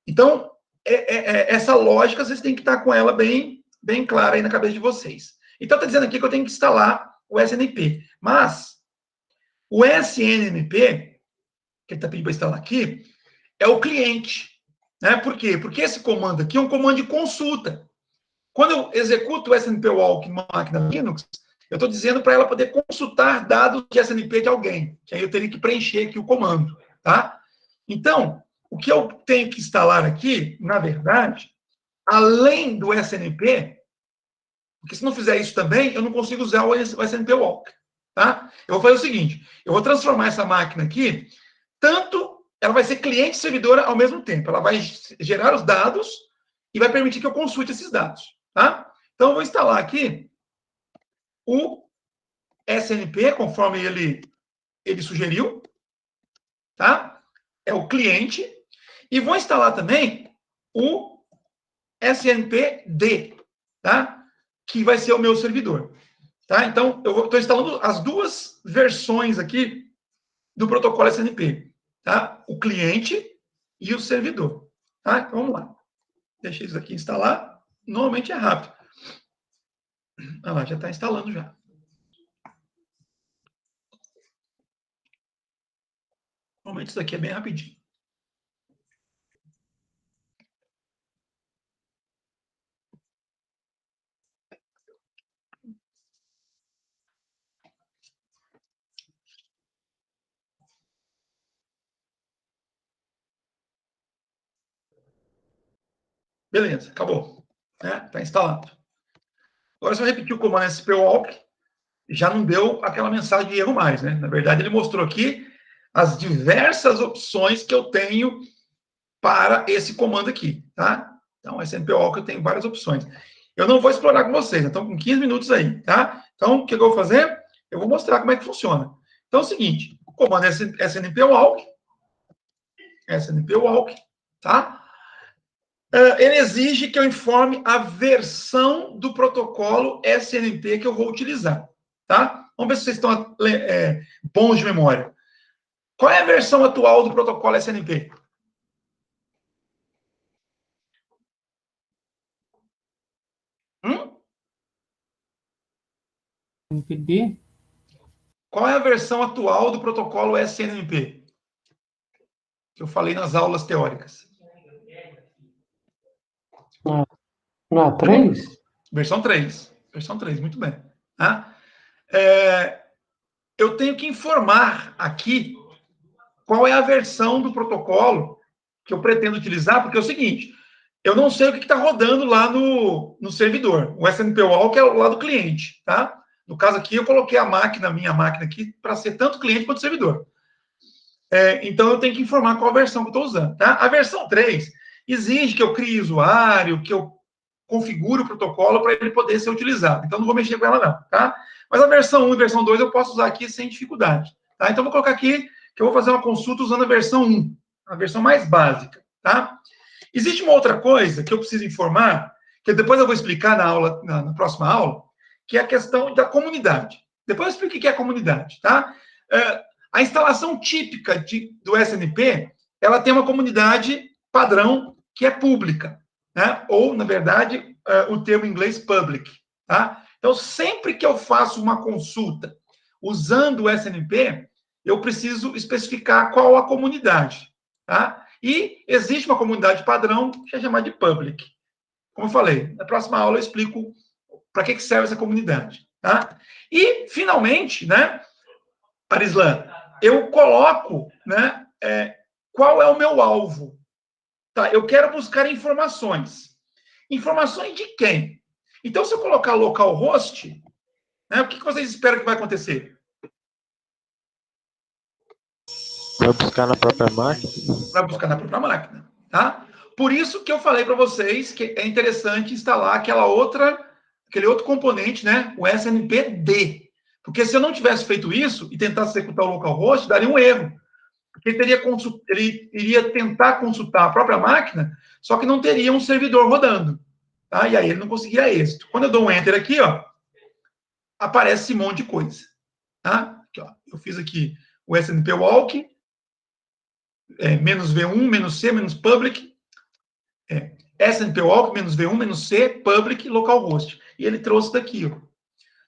Então, essa lógica, vocês têm que estar com ela bem clara aí na cabeça de vocês. Então, está dizendo aqui que eu tenho que instalar o SNMP. Mas, o SNMP, que ele está pedindo para instalar aqui, é o cliente. Né? Por quê? Porque esse comando aqui é um comando de consulta. Quando eu executo o SNMP walk numa máquina Linux, eu estou dizendo para ela poder consultar dados de SNMP de alguém. Que aí eu teria que preencher aqui o comando. Tá? Então, o que eu tenho que instalar aqui, na verdade, além do SNMP, porque se não fizer isso também, eu não consigo usar o SNMP walk. Tá? Eu vou fazer o seguinte, eu vou transformar essa máquina aqui, tanto ela vai ser cliente e servidora ao mesmo tempo. Ela vai gerar os dados e vai permitir que eu consulte esses dados, tá? Então, eu vou instalar aqui o SNP, conforme ele sugeriu, tá? É o cliente. E vou instalar também o SNP-D, tá? Que vai ser o meu servidor, tá? Então, eu estou instalando as duas versões aqui do protocolo SNP, tá? O cliente e o servidor, tá? Então, vamos lá. Deixa isso aqui instalar. Normalmente é rápido. Ah lá, já está instalando já. Normalmente isso aqui é bem rapidinho. Beleza, acabou. Está instalado. Agora, se eu repetir o comando spwalk, já não deu aquela mensagem de erro mais, né? Na verdade, ele mostrou aqui as diversas opções que eu tenho para esse comando aqui, tá? Então, SNPwalk eu tenho várias opções. Eu não vou explorar com vocês, então com 15 minutos aí, tá? Então, o que eu vou fazer? Eu vou mostrar como é que funciona. Então, é o seguinte, o comando SNPwalk, tá? Ele exige que eu informe a versão do protocolo SNP que eu vou utilizar, tá? Vamos ver se vocês estão bons de memória. Qual é a versão atual do protocolo SNP? NPD? Qual é a versão atual do protocolo SNMP? Que eu falei nas aulas teóricas. Não é 3? Versão 3. Versão 3, muito bem. Tá? Eu tenho que informar aqui qual é a versão do protocolo que eu pretendo utilizar, porque é o seguinte, eu não sei o que está rodando lá no servidor. O SNPwalk é lá do cliente, tá? No caso aqui, eu coloquei a minha máquina aqui, para ser tanto cliente quanto servidor. Então, eu tenho que informar qual versão que eu estou usando. Tá? A versão 3 exige que eu crie usuário, que eu configure o protocolo para ele poder ser utilizado. Então, não vou mexer com ela, não. Tá? Mas a versão 1 e a versão 2 eu posso usar aqui sem dificuldade. Tá? Então, vou colocar aqui que eu vou fazer uma consulta usando a versão 1, a versão mais básica. Tá? Existe uma outra coisa que eu preciso informar, que depois eu vou explicar na próxima aula, que é a questão da comunidade. Depois eu explico o que é a comunidade. Tá? A instalação típica do SNP, ela tem uma comunidade padrão que é pública, né? Ou, na verdade, o termo em inglês public. Tá? Então, sempre que eu faço uma consulta usando o SNP, eu preciso especificar qual a comunidade. Tá? E existe uma comunidade padrão que é chamada de public. Como eu falei, na próxima aula eu explico para que serve essa comunidade. Tá? E, finalmente, né, Arislan, eu coloco, né, qual é o meu alvo. Tá? Eu quero buscar informações. Informações de quem? Então, se eu colocar localhost, né, o que vocês esperam que vai acontecer? Vai buscar na própria máquina? Vai buscar na própria máquina. Tá? Por isso que eu falei para vocês que é interessante instalar aquele outro componente, né, o SNPD. Porque se eu não tivesse feito isso e tentasse executar o localhost, daria um erro. Porque ele iria tentar consultar a própria máquina, só que não teria um servidor rodando. Tá? E aí ele não conseguiria êxito. Quando eu dou um Enter aqui, ó, aparece esse monte de coisa. Tá? Aqui, ó, eu fiz aqui o SNPwalk, -V1, -C, -public, SNPwalk, -V1, -C, public, localhost. E ele trouxe daqui, ó.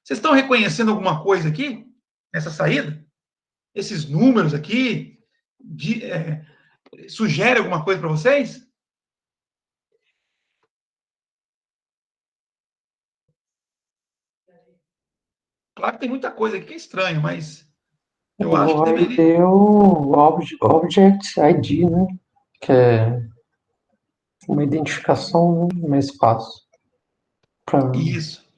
Vocês estão reconhecendo alguma coisa aqui, nessa saída? Esses números aqui, sugere alguma coisa para vocês? Claro que tem muita coisa aqui que é estranho, mas eu acho que Vai deveria... ter o Object ID, né? Que é uma identificação, né, mais fácil. Isso.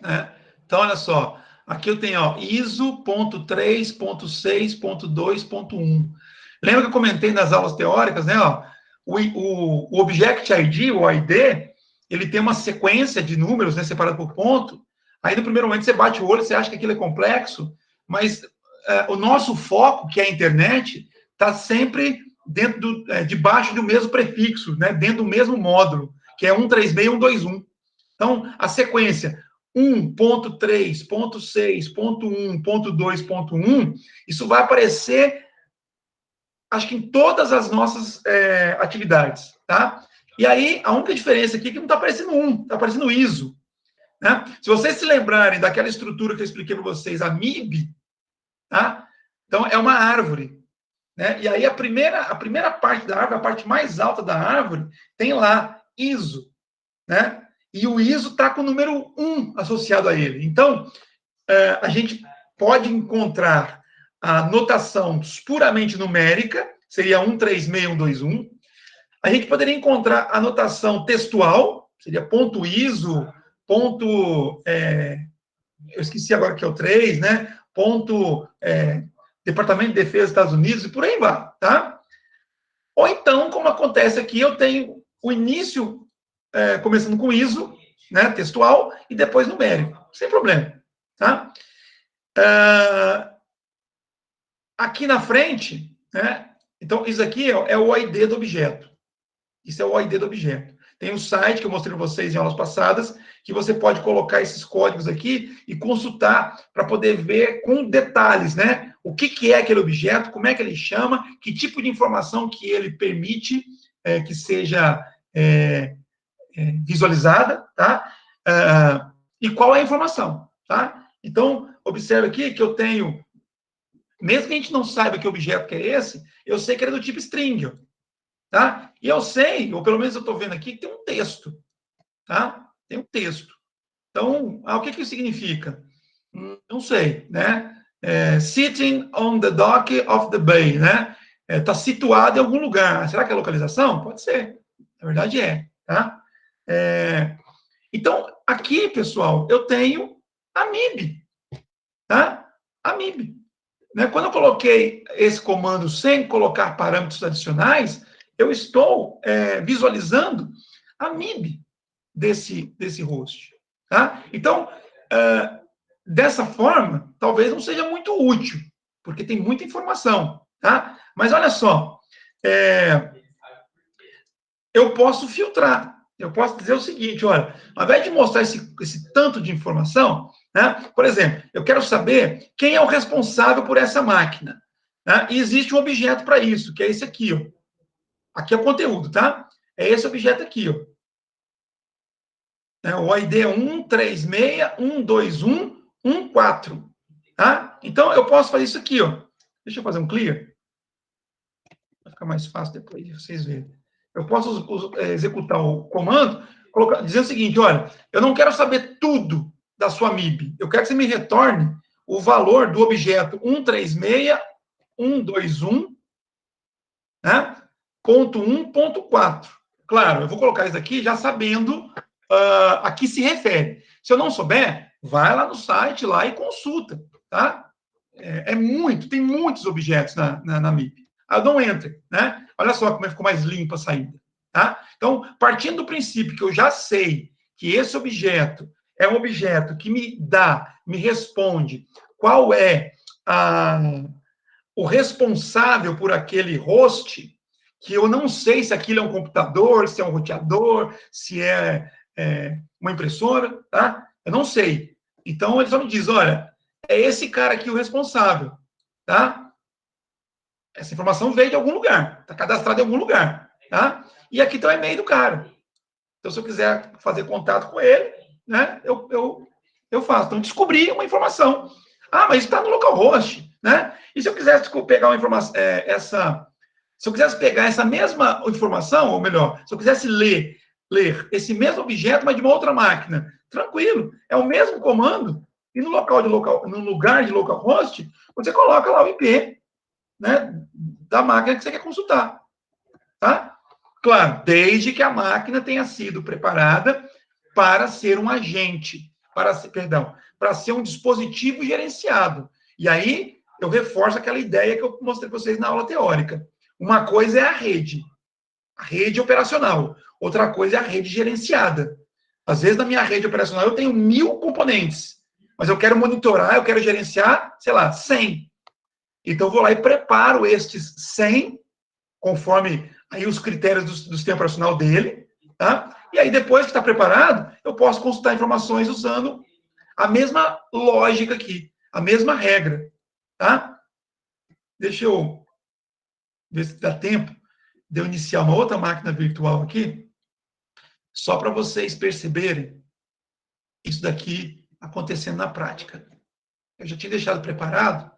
Né? Então, olha só. Aqui eu tenho, ó, ISO.3.6.2.1. Lembra que eu comentei nas aulas teóricas, né? Ó, o Object ID, o ID, ele tem uma sequência de números, né, separado por ponto. Aí, no primeiro momento, você bate o olho, você acha que aquilo é complexo, mas o nosso foco, que é a internet, está sempre debaixo do mesmo prefixo, né, dentro do mesmo módulo, que é 136.121. Então, a sequência 1.3.6.1.2.1, isso vai aparecer, acho que em todas as nossas atividades, tá? E aí, a única diferença aqui é que não está aparecendo está aparecendo ISO. Né? Se vocês se lembrarem daquela estrutura que eu expliquei para vocês, a MIB, tá? Então, é uma árvore. Né? E aí, a primeira parte da árvore, a parte mais alta da árvore, tem lá ISO. Né? E o ISO está com o número 1 associado a ele. Então, a gente pode encontrar a notação puramente numérica, seria 136.121. A gente poderia encontrar a notação textual, seria ponto ISO, ponto... eu esqueci agora que é o 3, né? Ponto Departamento de Defesa dos Estados Unidos, e por aí vai, tá? Ou então, como acontece aqui, eu tenho o início começando com ISO, né, textual, e depois numérico, sem problema, tá? Aqui na frente, né, então, isso aqui é o ID do objeto. Isso é o ID do objeto. Tem um site que eu mostrei para vocês em aulas passadas, que você pode colocar esses códigos aqui e consultar para poder ver com detalhes, né? O que é aquele objeto, como é que ele chama, que tipo de informação que ele permite que seja visualizada, tá? E qual é a informação, tá? Então, observe aqui que eu tenho, mesmo que a gente não saiba que objeto que é esse, eu sei que ele é do tipo string, tá? E eu sei, ou pelo menos eu estou vendo aqui, que tem um texto, tá? Tem um texto. Então, o que isso significa? Não sei, né? Sitting on the dock of the bay, né? Está situado em algum lugar. Será que é localização? Pode ser. Na verdade tá? Então, aqui, pessoal, eu tenho a MIB, tá? A MIB. Né? Quando eu coloquei esse comando sem colocar parâmetros adicionais, eu estou visualizando a MIB desse host. Tá? Então, dessa forma, talvez não seja muito útil, porque tem muita informação. Tá? Mas olha só, eu posso filtrar. Eu posso dizer o seguinte, olha, ao invés de mostrar esse tanto de informação, né, por exemplo, eu quero saber quem é o responsável por essa máquina. Né, e existe um objeto para isso, que é esse aqui, ó. Aqui é o conteúdo, tá? É esse objeto aqui, ó. O ID é 136.121.14. Tá? Então, eu posso fazer isso aqui, ó. Deixa eu fazer um clear. Vai ficar mais fácil depois de vocês verem. Eu posso executar o comando dizendo o seguinte, olha, eu não quero saber tudo da sua MIB. Eu quero que você me retorne o valor do objeto 136.121, né? Ponto 1.4. Claro, eu vou colocar isso aqui já sabendo a que se refere. Se eu não souber, vai lá no site lá e consulta, tá? Tem muitos objetos na MIB. Aí eu dou um enter, né? Olha só como ficou mais limpa a saída, tá? Então, partindo do princípio que eu já sei que esse objeto é um objeto que me responde qual é o responsável por aquele host, que eu não sei se aquilo é um computador, se é um roteador, se é uma impressora, tá? Eu não sei. Então, ele só me diz, olha, é esse cara aqui o responsável, tá? Essa informação veio de algum lugar, está cadastrada em algum lugar, tá? E aqui está o e-mail do cara. Então, se eu quiser fazer contato com ele, né, eu faço. Então, descobri uma informação. Mas está no localhost, né? E se eu quisesse pegar uma informação, se eu quisesse pegar essa mesma informação, ou melhor, se eu quisesse ler esse mesmo objeto, mas de uma outra máquina, tranquilo, é o mesmo comando, e no lugar de localhost, você coloca lá o IP, né, da máquina que você quer consultar, tá? Claro, desde que a máquina tenha sido preparada para ser um agente, para ser um dispositivo gerenciado. E aí, eu reforço aquela ideia que eu mostrei para vocês na aula teórica. Uma coisa é a rede, a rede operacional. Outra coisa é a rede gerenciada. Às vezes, na minha rede operacional, eu tenho 1000 componentes, mas eu quero monitorar, eu quero gerenciar, sei lá, 100. Então, eu vou lá e preparo estes 100, conforme aí os critérios do sistema operacional dele, tá? E aí, depois que está preparado, eu posso consultar informações usando a mesma lógica aqui, a mesma regra, tá? Deixa eu ver se dá tempo de eu iniciar uma outra máquina virtual aqui, só para vocês perceberem isso daqui acontecendo na prática. Eu já tinha deixado preparado.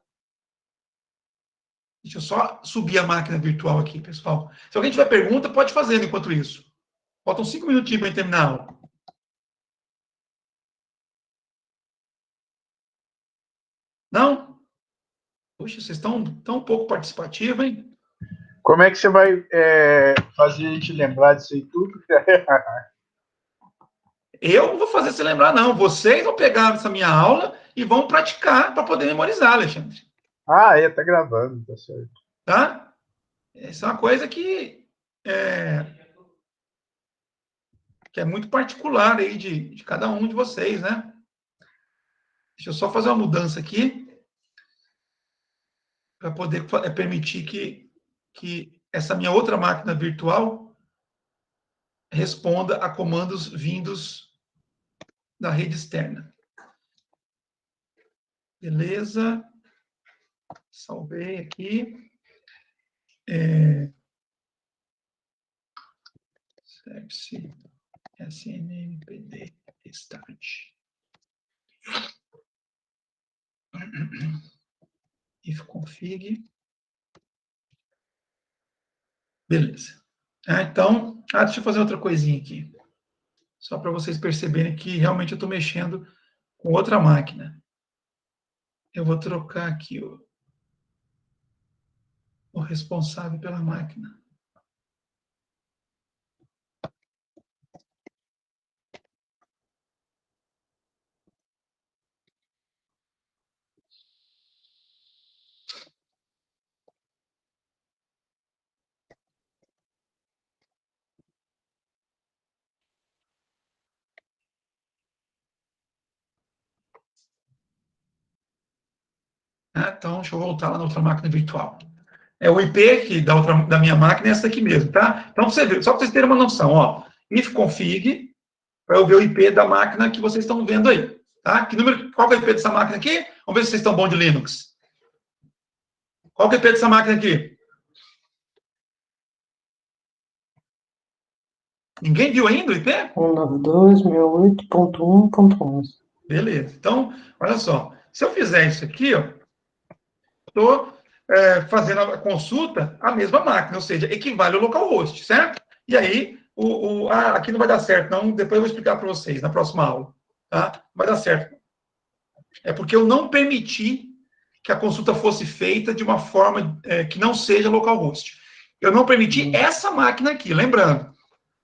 Deixa eu só subir a máquina virtual aqui, pessoal. Se alguém tiver pergunta, pode fazer enquanto isso. Faltam 5 minutinhos para terminar a aula. Não? Puxa, vocês estão tão pouco participativos, hein? Como é que você vai fazer a gente lembrar disso aí tudo? Eu não vou fazer você lembrar, não. Vocês vão pegar essa minha aula e vão praticar para poder memorizar, Alexandre. Tá gravando, tá certo. Tá? Essa é uma coisa que é muito particular aí de cada um de vocês, né? Deixa eu só fazer uma mudança aqui para poder permitir que essa minha outra máquina virtual responda a comandos vindos da rede externa. Beleza. Salvei aqui. Service SNMPD start. If config. Beleza. Então, deixa eu fazer outra coisinha aqui. Só para vocês perceberem que realmente eu estou mexendo com outra máquina. Eu vou trocar aqui o responsável pela máquina. Então, deixa eu voltar lá na outra máquina virtual. O IP que da minha máquina é essa aqui mesmo, tá? Então, só para vocês terem uma noção, ó. If config, para eu ver o IP da máquina que vocês estão vendo aí, tá? Qual que é o IP dessa máquina aqui? Vamos ver se vocês estão bons de Linux. Qual que é o IP dessa máquina aqui? Ninguém viu ainda o IP? 192.68.1.11. Beleza. Então, olha só. Se eu fizer isso aqui, ó, estou fazendo a consulta à mesma máquina, ou seja, equivale ao localhost, certo? E aí, aqui não vai dar certo, não. Depois eu vou explicar para vocês na próxima aula, tá? Não vai dar certo. É porque eu não permiti que a consulta fosse feita de uma forma que não seja localhost. Eu não permiti essa máquina aqui, lembrando.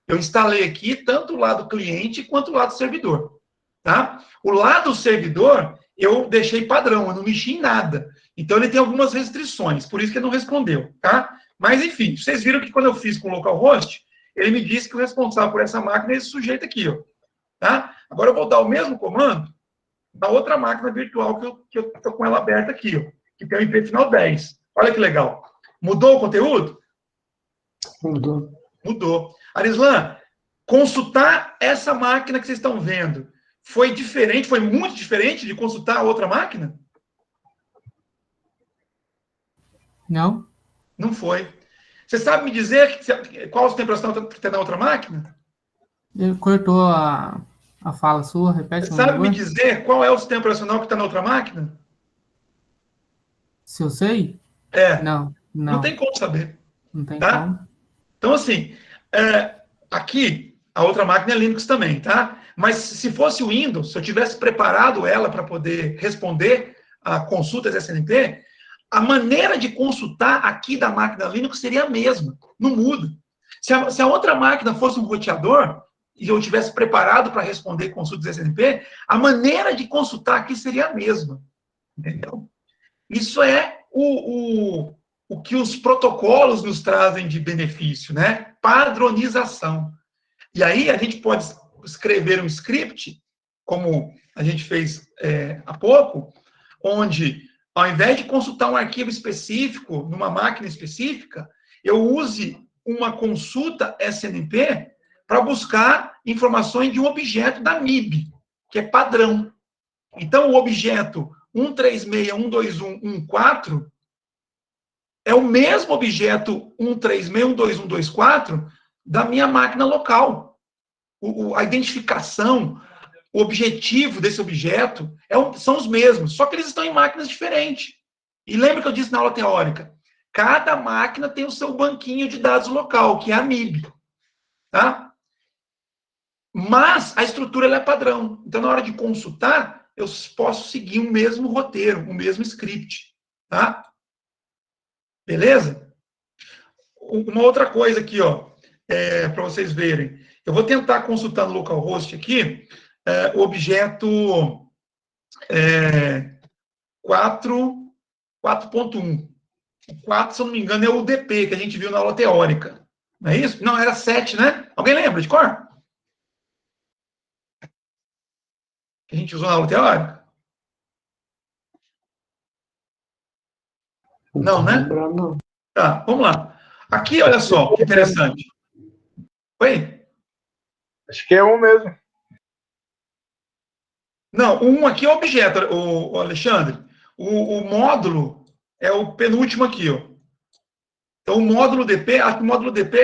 Eu instalei aqui tanto o lado cliente quanto o lado servidor, tá? O lado servidor, eu deixei padrão, eu não mexi em nada. Então, ele tem algumas restrições, por isso que ele não respondeu, tá? Mas, enfim, vocês viram que quando eu fiz com o localhost, ele me disse que o responsável por essa máquina é esse sujeito aqui, ó, tá? Agora, eu vou dar o mesmo comando na outra máquina virtual que eu estou com ela aberta aqui, ó, que tem o IP final 10. Olha que legal. Mudou o conteúdo? Mudou. Arislan, consultar essa máquina que vocês estão vendo foi diferente, foi muito diferente de consultar a outra máquina? Não. Não foi. Você sabe me dizer qual o sistema operacional que tem na outra máquina? Ele cortou a fala sua, repete. Você sabe me dizer qual é o sistema operacional que está na outra máquina? Se eu sei? Não. Não tem como saber. Não tem tá? como. Então, assim, aqui, a outra máquina é Linux também, tá? Mas se fosse o Windows, se eu tivesse preparado ela para poder responder a consultas SNMP, a maneira de consultar aqui da máquina Linux seria a mesma, não muda. Se a outra máquina fosse um roteador, e eu tivesse preparado para responder consultas SNMP, a maneira de consultar aqui seria a mesma, entendeu? Isso é o que os protocolos nos trazem de benefício, né? padronização. E aí a gente pode escrever um script, como a gente fez há pouco, onde, ao invés de consultar um arquivo específico, numa máquina específica, eu use uma consulta SNMP para buscar informações de um objeto da MIB, que é padrão. Então, o objeto 136.121.14 é o mesmo objeto 136.121.24 da minha máquina local. A identificação, o objetivo desse objeto são os mesmos, só que eles estão em máquinas diferentes. E lembra que eu disse na aula teórica? Cada máquina tem o seu banquinho de dados local, que é a MIB. Tá? Mas a estrutura ela é padrão. Então, na hora de consultar, eu posso seguir o mesmo roteiro, o mesmo script. Tá? Beleza? Uma outra coisa aqui, ó, para vocês verem. Eu vou tentar consultar no localhost aqui o objeto 4.1. O 4, se eu não me engano, é o DP, que a gente viu na aula teórica. Não é isso? Não, era 7, né? Alguém lembra de cor? Que a gente usou na aula teórica? Não, né? Não. Tá, vamos lá. Aqui, olha só, que interessante. Oi? Acho que é um mesmo. Não, um aqui é o objeto, o Alexandre. O módulo é o penúltimo aqui, ó. Então, o módulo DP, acho que o módulo DP...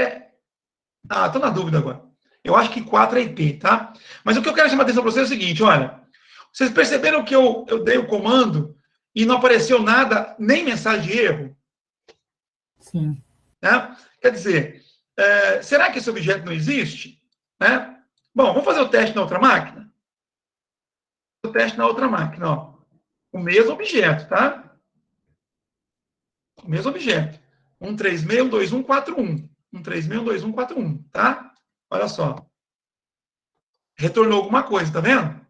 Ah, estou na dúvida agora. Eu acho que 4 é IP, tá? Mas o que eu quero chamar a atenção para vocês é o seguinte, olha. Vocês perceberam que eu dei o comando e não apareceu nada, nem mensagem de erro? Sim. Né? Quer dizer, será que esse objeto não existe? Né? Bom, vamos fazer o teste na outra máquina? O teste na outra máquina, ó. O mesmo objeto, tá? O mesmo objeto. 136.121.41. 136.121.41, tá? Olha só. Retornou alguma coisa, tá vendo?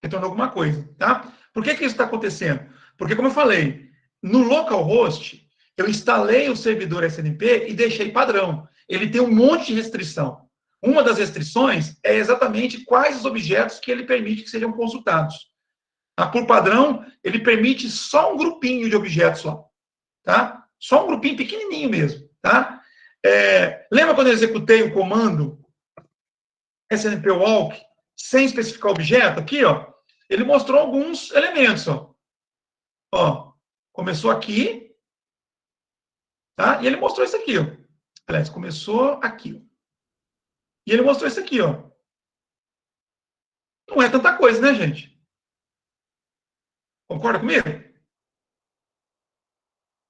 Retornou alguma coisa, tá? Por que isso está acontecendo? Porque, como eu falei, no localhost, eu instalei o servidor SNMP e deixei padrão. Ele tem um monte de restrição. Uma das restrições é exatamente quais os objetos que ele permite que sejam consultados. Por padrão, ele permite só um grupinho de objetos lá. Tá? Só um grupinho pequenininho mesmo. Tá? Lembra quando eu executei o comando SNMP walk sem especificar o objeto? Aqui, ó, ele mostrou alguns elementos. Ó, começou aqui, tá? E ele mostrou isso aqui. Ó. Aliás, começou aqui. Ó. E ele mostrou isso aqui. Ó. Não é tanta coisa, né, gente? Concorda comigo?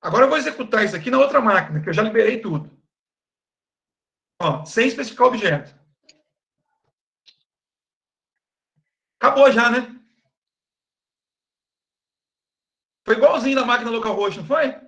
Agora eu vou executar isso aqui na outra máquina, que eu já liberei tudo. Ó, sem especificar o objeto. Acabou já, né? Foi igualzinho na máquina localhost, não foi?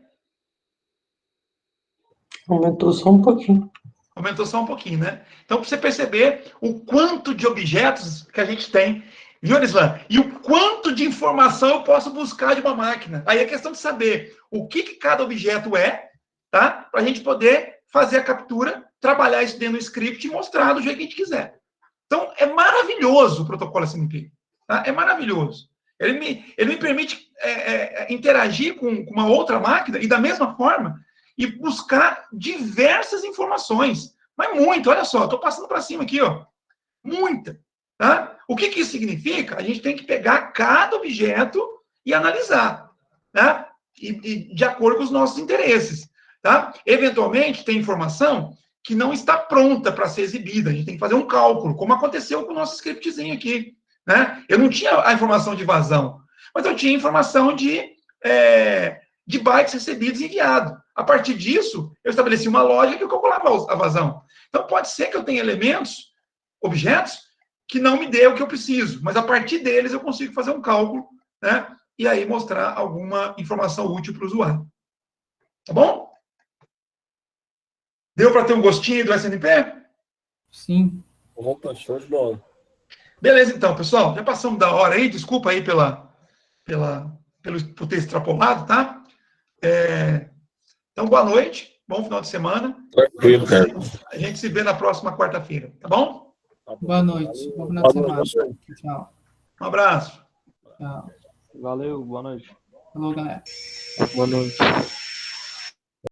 Aumentou só um pouquinho. Aumentou só um pouquinho, né? Então, para você perceber o quanto de objetos que a gente tem, viu, Arislan? E o quanto de informação eu posso buscar de uma máquina. Aí é questão de saber o que cada objeto é, tá? Para a gente poder fazer a captura, trabalhar isso dentro do script e mostrar do jeito que a gente quiser. Então, é maravilhoso o protocolo SNMP. Tá? É maravilhoso. Ele me permite interagir com uma outra máquina e, da mesma forma, e buscar diversas informações. Mas muito, olha só, estou passando para cima aqui, ó. Muita. Tá? O que isso significa? A gente tem que pegar cada objeto e analisar. Tá? E de acordo com os nossos interesses. Tá? Eventualmente, tem informação que não está pronta para ser exibida. A gente tem que fazer um cálculo, como aconteceu com o nosso scriptzinho aqui. Né? Eu não tinha a informação de vazão, mas eu tinha informação de bytes recebidos e enviados. A partir disso, eu estabeleci uma lógica que eu calculava a vazão. Então, pode ser que eu tenha elementos, objetos, que não me dê o que eu preciso, mas a partir deles eu consigo fazer um cálculo, né? E aí mostrar alguma informação útil para o usuário. Tá bom? Deu para ter um gostinho do SNMP? Sim. Opa, show de bola. Beleza, então, pessoal. Já passamos da hora aí. Desculpa aí por ter extrapolado, tá? Então, boa noite. Bom final de semana. Tranquilo, cara. A gente se vê na próxima quarta-feira, tá bom? Boa noite. Bom final de semana. Tchau. Um abraço. Tchau. Valeu, boa noite. Falou, galera. Boa noite.